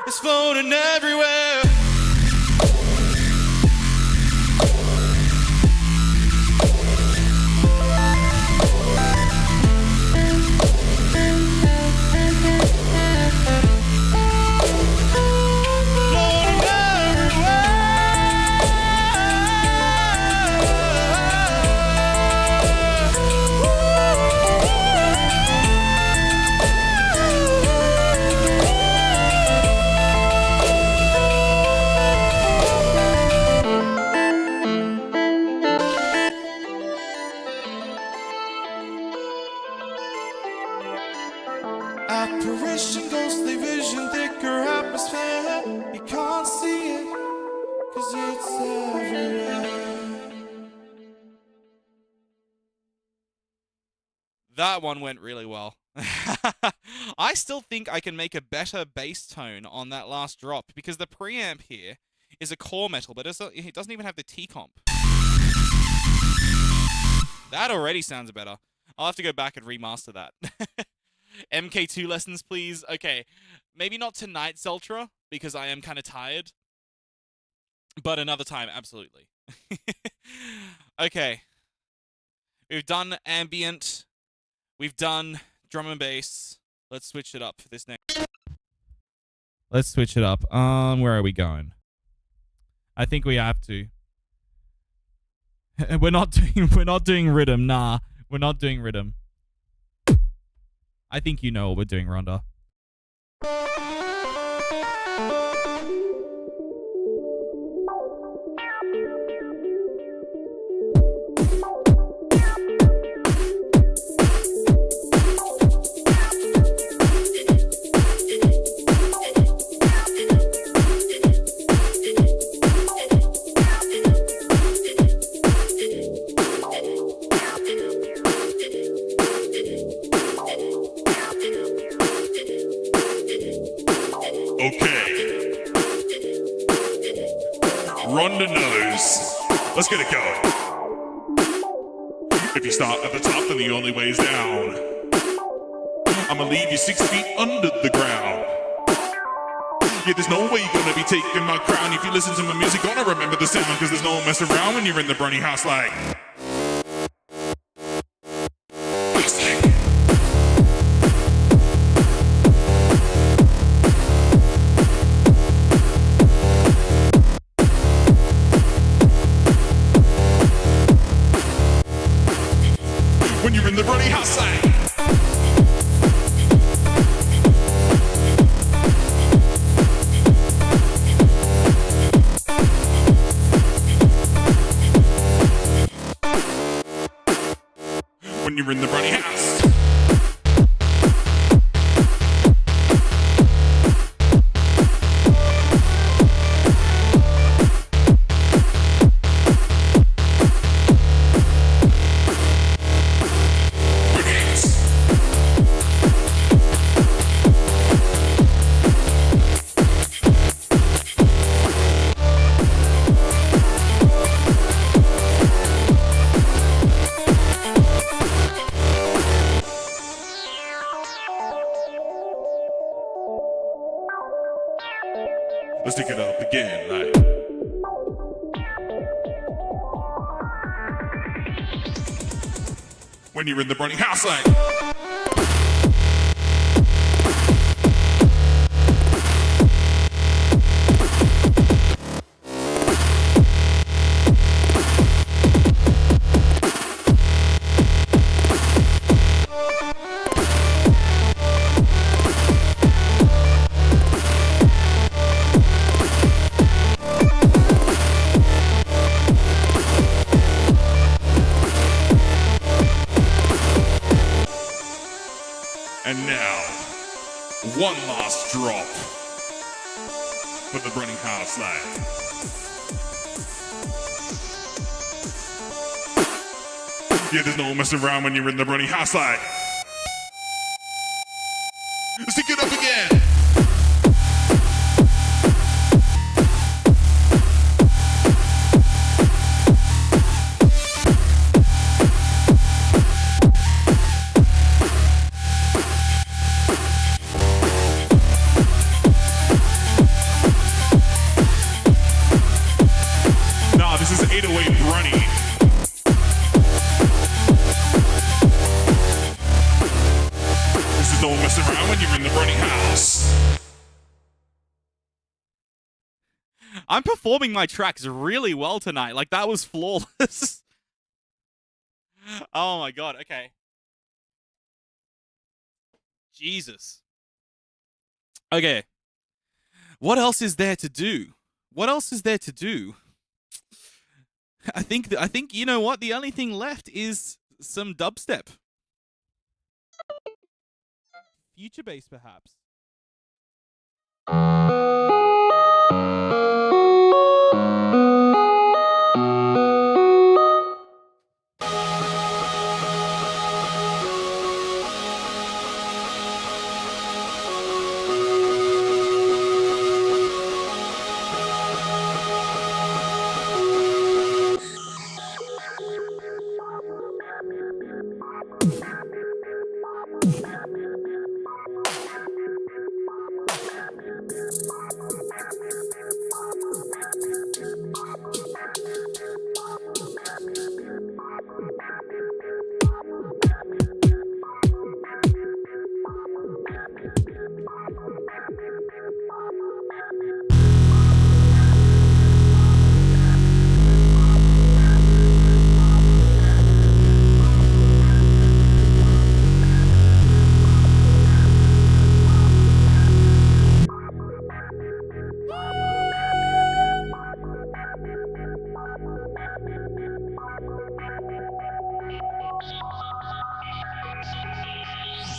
It's floating everywhere. That one went really well. I still think I can make a better bass tone on that last drop because the preamp here is a core metal, but it doesn't even have the T-comp. That already sounds better. I'll have to go back and remaster that. MK2 lessons, please. Okay, maybe not tonight, Zeltra, because I am kind of tired. But another time, absolutely. Okay. We've done ambient. We've done drum and bass. Let's switch it up for this next. Let's switch it up. Where are we going? I think we have to. We're not doing rhythm. Nah, we're not doing rhythm. I think you know what we're doing, Rhonda. Okay. Rhonda knows. Let's get it going. If you start at the top, then the only way is down. I'ma leave you 6 feet under the ground. Yeah, there's no way you're gonna be taking my crown. If you listen to my music, gonna remember the sound. Cause there's no mess around when you're in the Brunny House like. When you're in the Brunny House like. When you're in the Brunny House. Let's take it up again, like. When you're in the Brunny House, like. And now, one last drop for the Brunny House line. Yeah, there's no messing around when you're in the Brunny House line. Let's take it up again. This is 808 Brunny. This is don't mess around when you're in the Brunny House. I'm performing my tracks really well tonight. Like, that was flawless. Oh my god, okay. Jesus. Okay. What else is there to do? What else is there to do? I think you know what? The only thing left is some dubstep. Future bass, perhaps.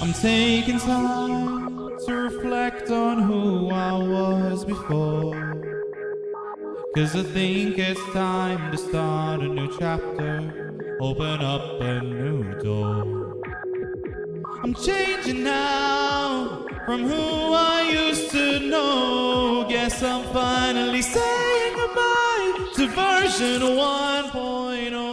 I'm taking time to reflect on who I was before. 'Cause I think it's time to start a new chapter, open up a new door. I'm changing now from who I used to know. Guess I'm finally saying goodbye to version 1.0.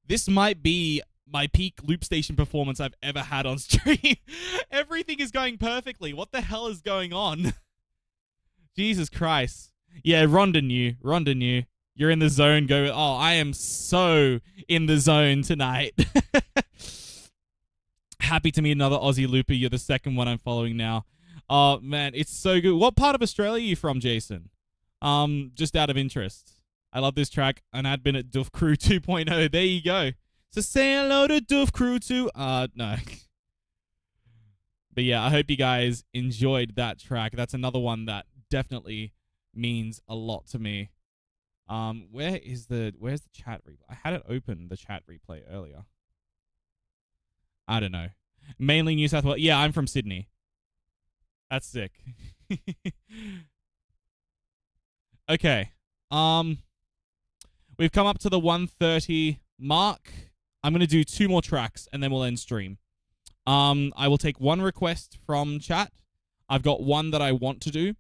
This might be my peak loop station performance I've ever had on stream. Everything is going perfectly. What the hell is going on? Jesus Christ. Yeah, Rhonda knew. You're in the zone. Go. Oh, I am so in the zone tonight. Happy to meet another Aussie looper. You're the second one I'm following now. Oh, man, it's so good. What part of Australia are you from, Jason? Just out of interest. I love this track. An admin at Doof Crew 2.0. There you go. So say hello to Doof Crew 2. No. But yeah, I hope you guys enjoyed that track. That's another one that definitely means a lot to me. Where's the chat replay? I had it open, the chat replay earlier. I don't know. Mainly New South Wales. Yeah, I'm from Sydney. That's sick. Okay. We've come up to the 1:30 mark. I'm going to do 2 more tracks and then we'll end stream. I will take 1 request from chat. I've got 1 that I want to do.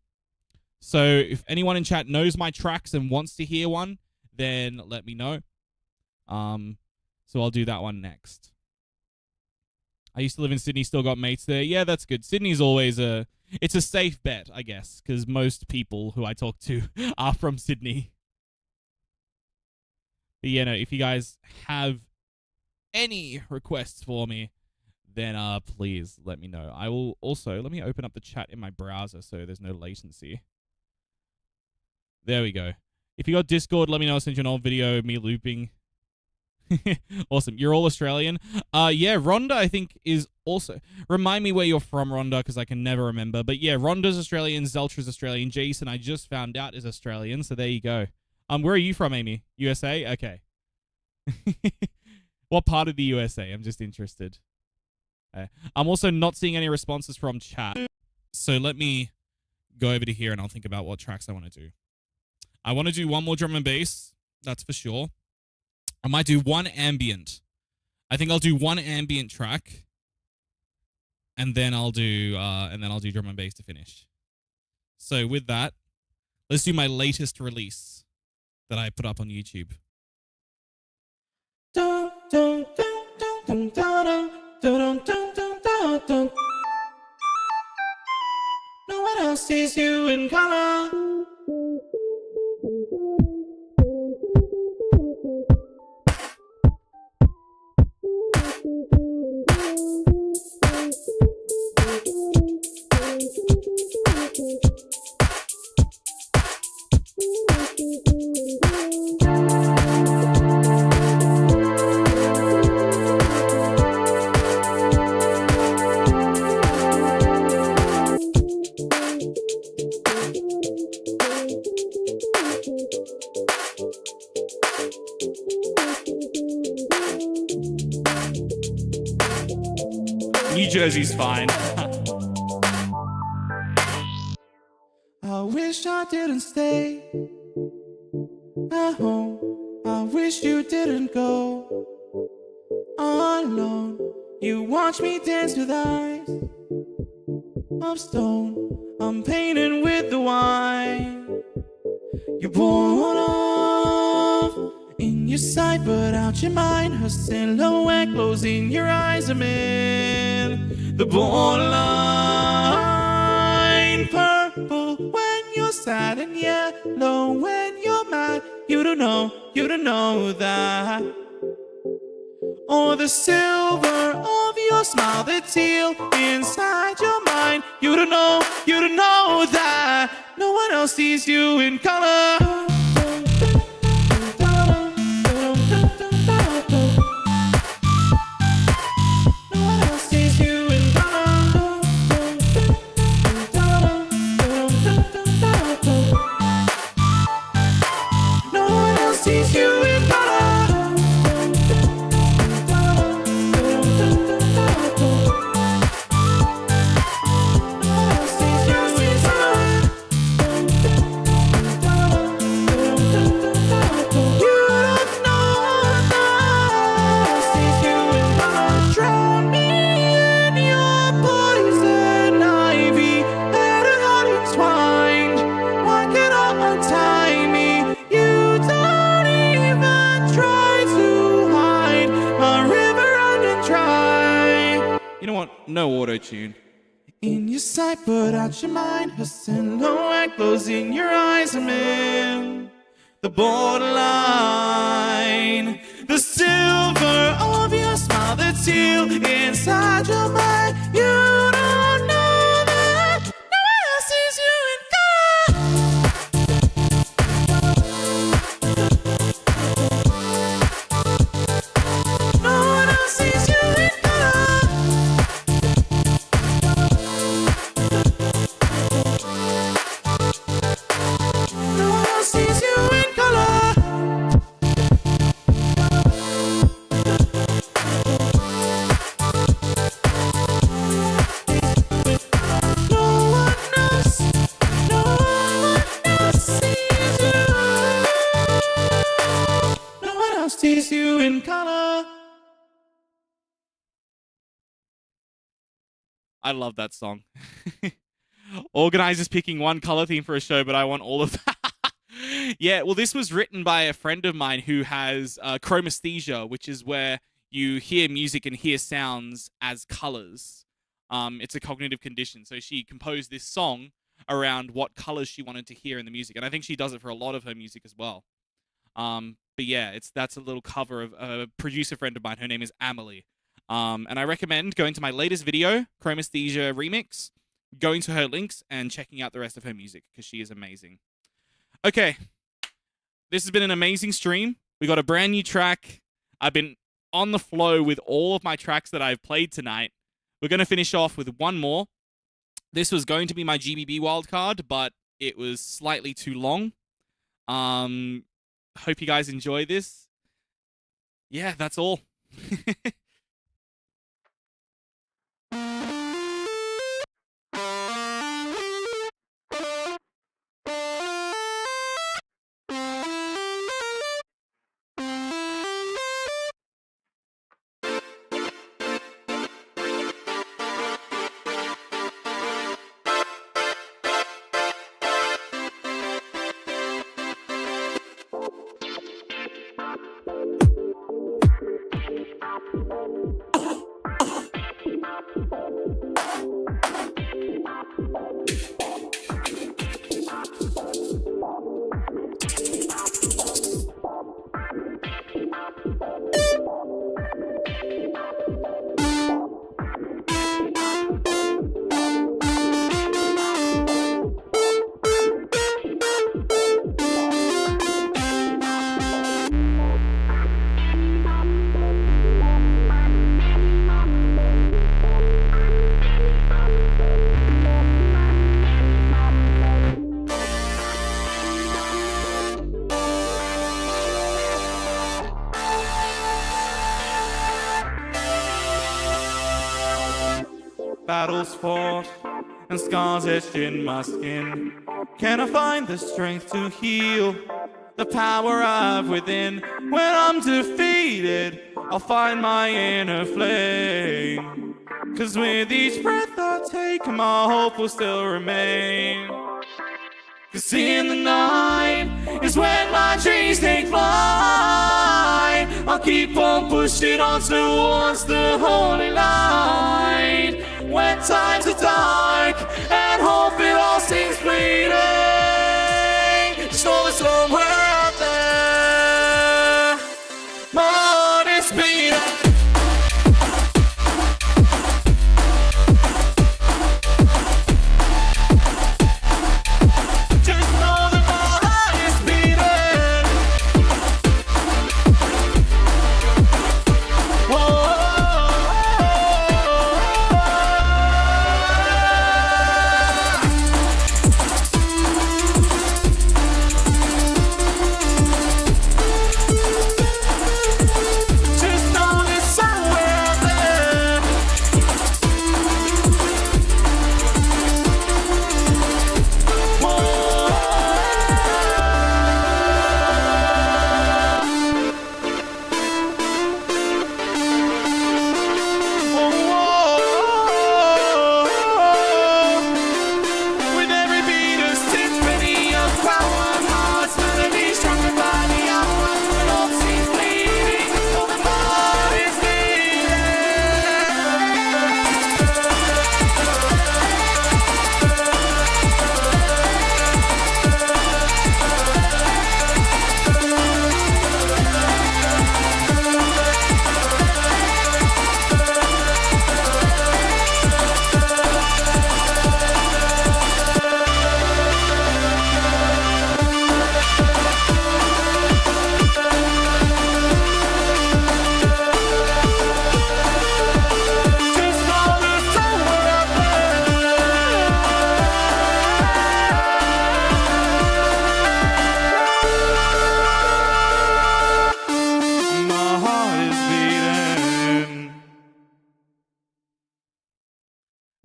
So if anyone in chat knows my tracks and wants to hear one, then let me know. So I'll do that one next. I used to live in Sydney, still got mates there. Yeah, that's good. Sydney's always it's a safe bet, I guess, because most people who I talk to are from Sydney. But yeah, no, if you guys have any requests for me, then please let me know. I will also, let me open up the chat in my browser so there's no latency. There we go. If you got Discord, let me know. I'll send you an old video of me looping. Awesome. You're all Australian? Yeah, Rhonda, I think, is also... Remind me where you're from, Rhonda, because I can never remember. But yeah, Rhonda's Australian, Zeltra's Australian, Jason, I just found out, is Australian, so there you go. Where are you from, Amy? USA? Okay. What part of the USA? I'm just interested. I'm also not seeing any responses from chat. So let me go over to here and I'll think about what tracks I want to do. I want to do 1 more drum and bass. That's for sure. I might do 1 ambient. I think I'll do one ambient track, and then I'll do drum and bass to finish. So with that, let's do my latest release that I put up on YouTube. Dun, dun, dun, dun, dun, dun, dun, dun, dun, dun, dun. No one else sees you in color. New Jersey's fine. I wish I didn't stay at home. I wish you didn't go alone. You watch me dance with eyes of stone. I'm painting with the wine. You're born off in your sight, but out your mind. Her silhouette glows in your eyes. I'm in the borderline. Purple when you're sad, and yellow when you're mad. You don't know that. Or the silver of your smile, the teal inside your mind. You don't know that. No one else sees you in color. No one else sees you in color. No one else sees you in color. No auto-tune. In your sight, but out your mind. Her silhouette glows in your eyes. I'm in the borderline. The silver of your smile, the teal inside your mind. You don't know that. No one else sees you in color. No one else sees you in color. No one else sees you in color. No one else sees you. No one else sees you in color. I love that song. Organizers picking one color theme for a show, but I want all of that. Yeah, well, this was written by a friend of mine who has Chromaesthesia, which is where you hear music and hear sounds as colors. It's a cognitive condition. So she composed this song around what colors she wanted to hear in the music. And I think she does it for a lot of her music as well. But yeah, that's a little cover of a producer friend of mine. Her name is Amelie. And I recommend going to my latest video, Chromaesthesia Remix, going to her links and checking out the rest of her music because she is amazing. Okay, this has been an amazing stream. We got a brand new track. I've been on the flow with all of my tracks that I've played tonight. We're going to finish off with one more. This was going to be my GBB wildcard, but it was slightly too long. Hope you guys enjoy this. Yeah, that's all. battles fought and scars etched in my skin. Can I find the strength to heal the power I've within? When I'm defeated, I'll find my inner flame. 'Cause with each breath I take, my hope will still remain. 'Cause in the night is when my dreams take flight. I'll keep on pushing on towards the holy light. When times are dark and hope it all seems fleeting, just know that somewhere out there, my heart is beating.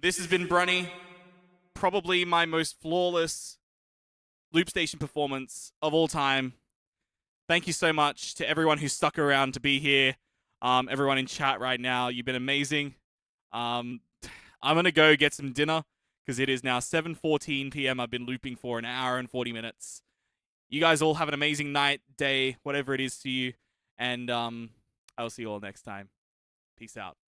This has been Brunny, probably my most flawless loop station performance of all time. Thank you so much to everyone who stuck around to be here. Everyone in chat right now, you've been amazing. I'm going to go get some dinner because it is now 7:14 p.m. I've been looping for an hour and 40 minutes. You guys all have an amazing night, day, whatever it is to you. And I will see you all next time. Peace out.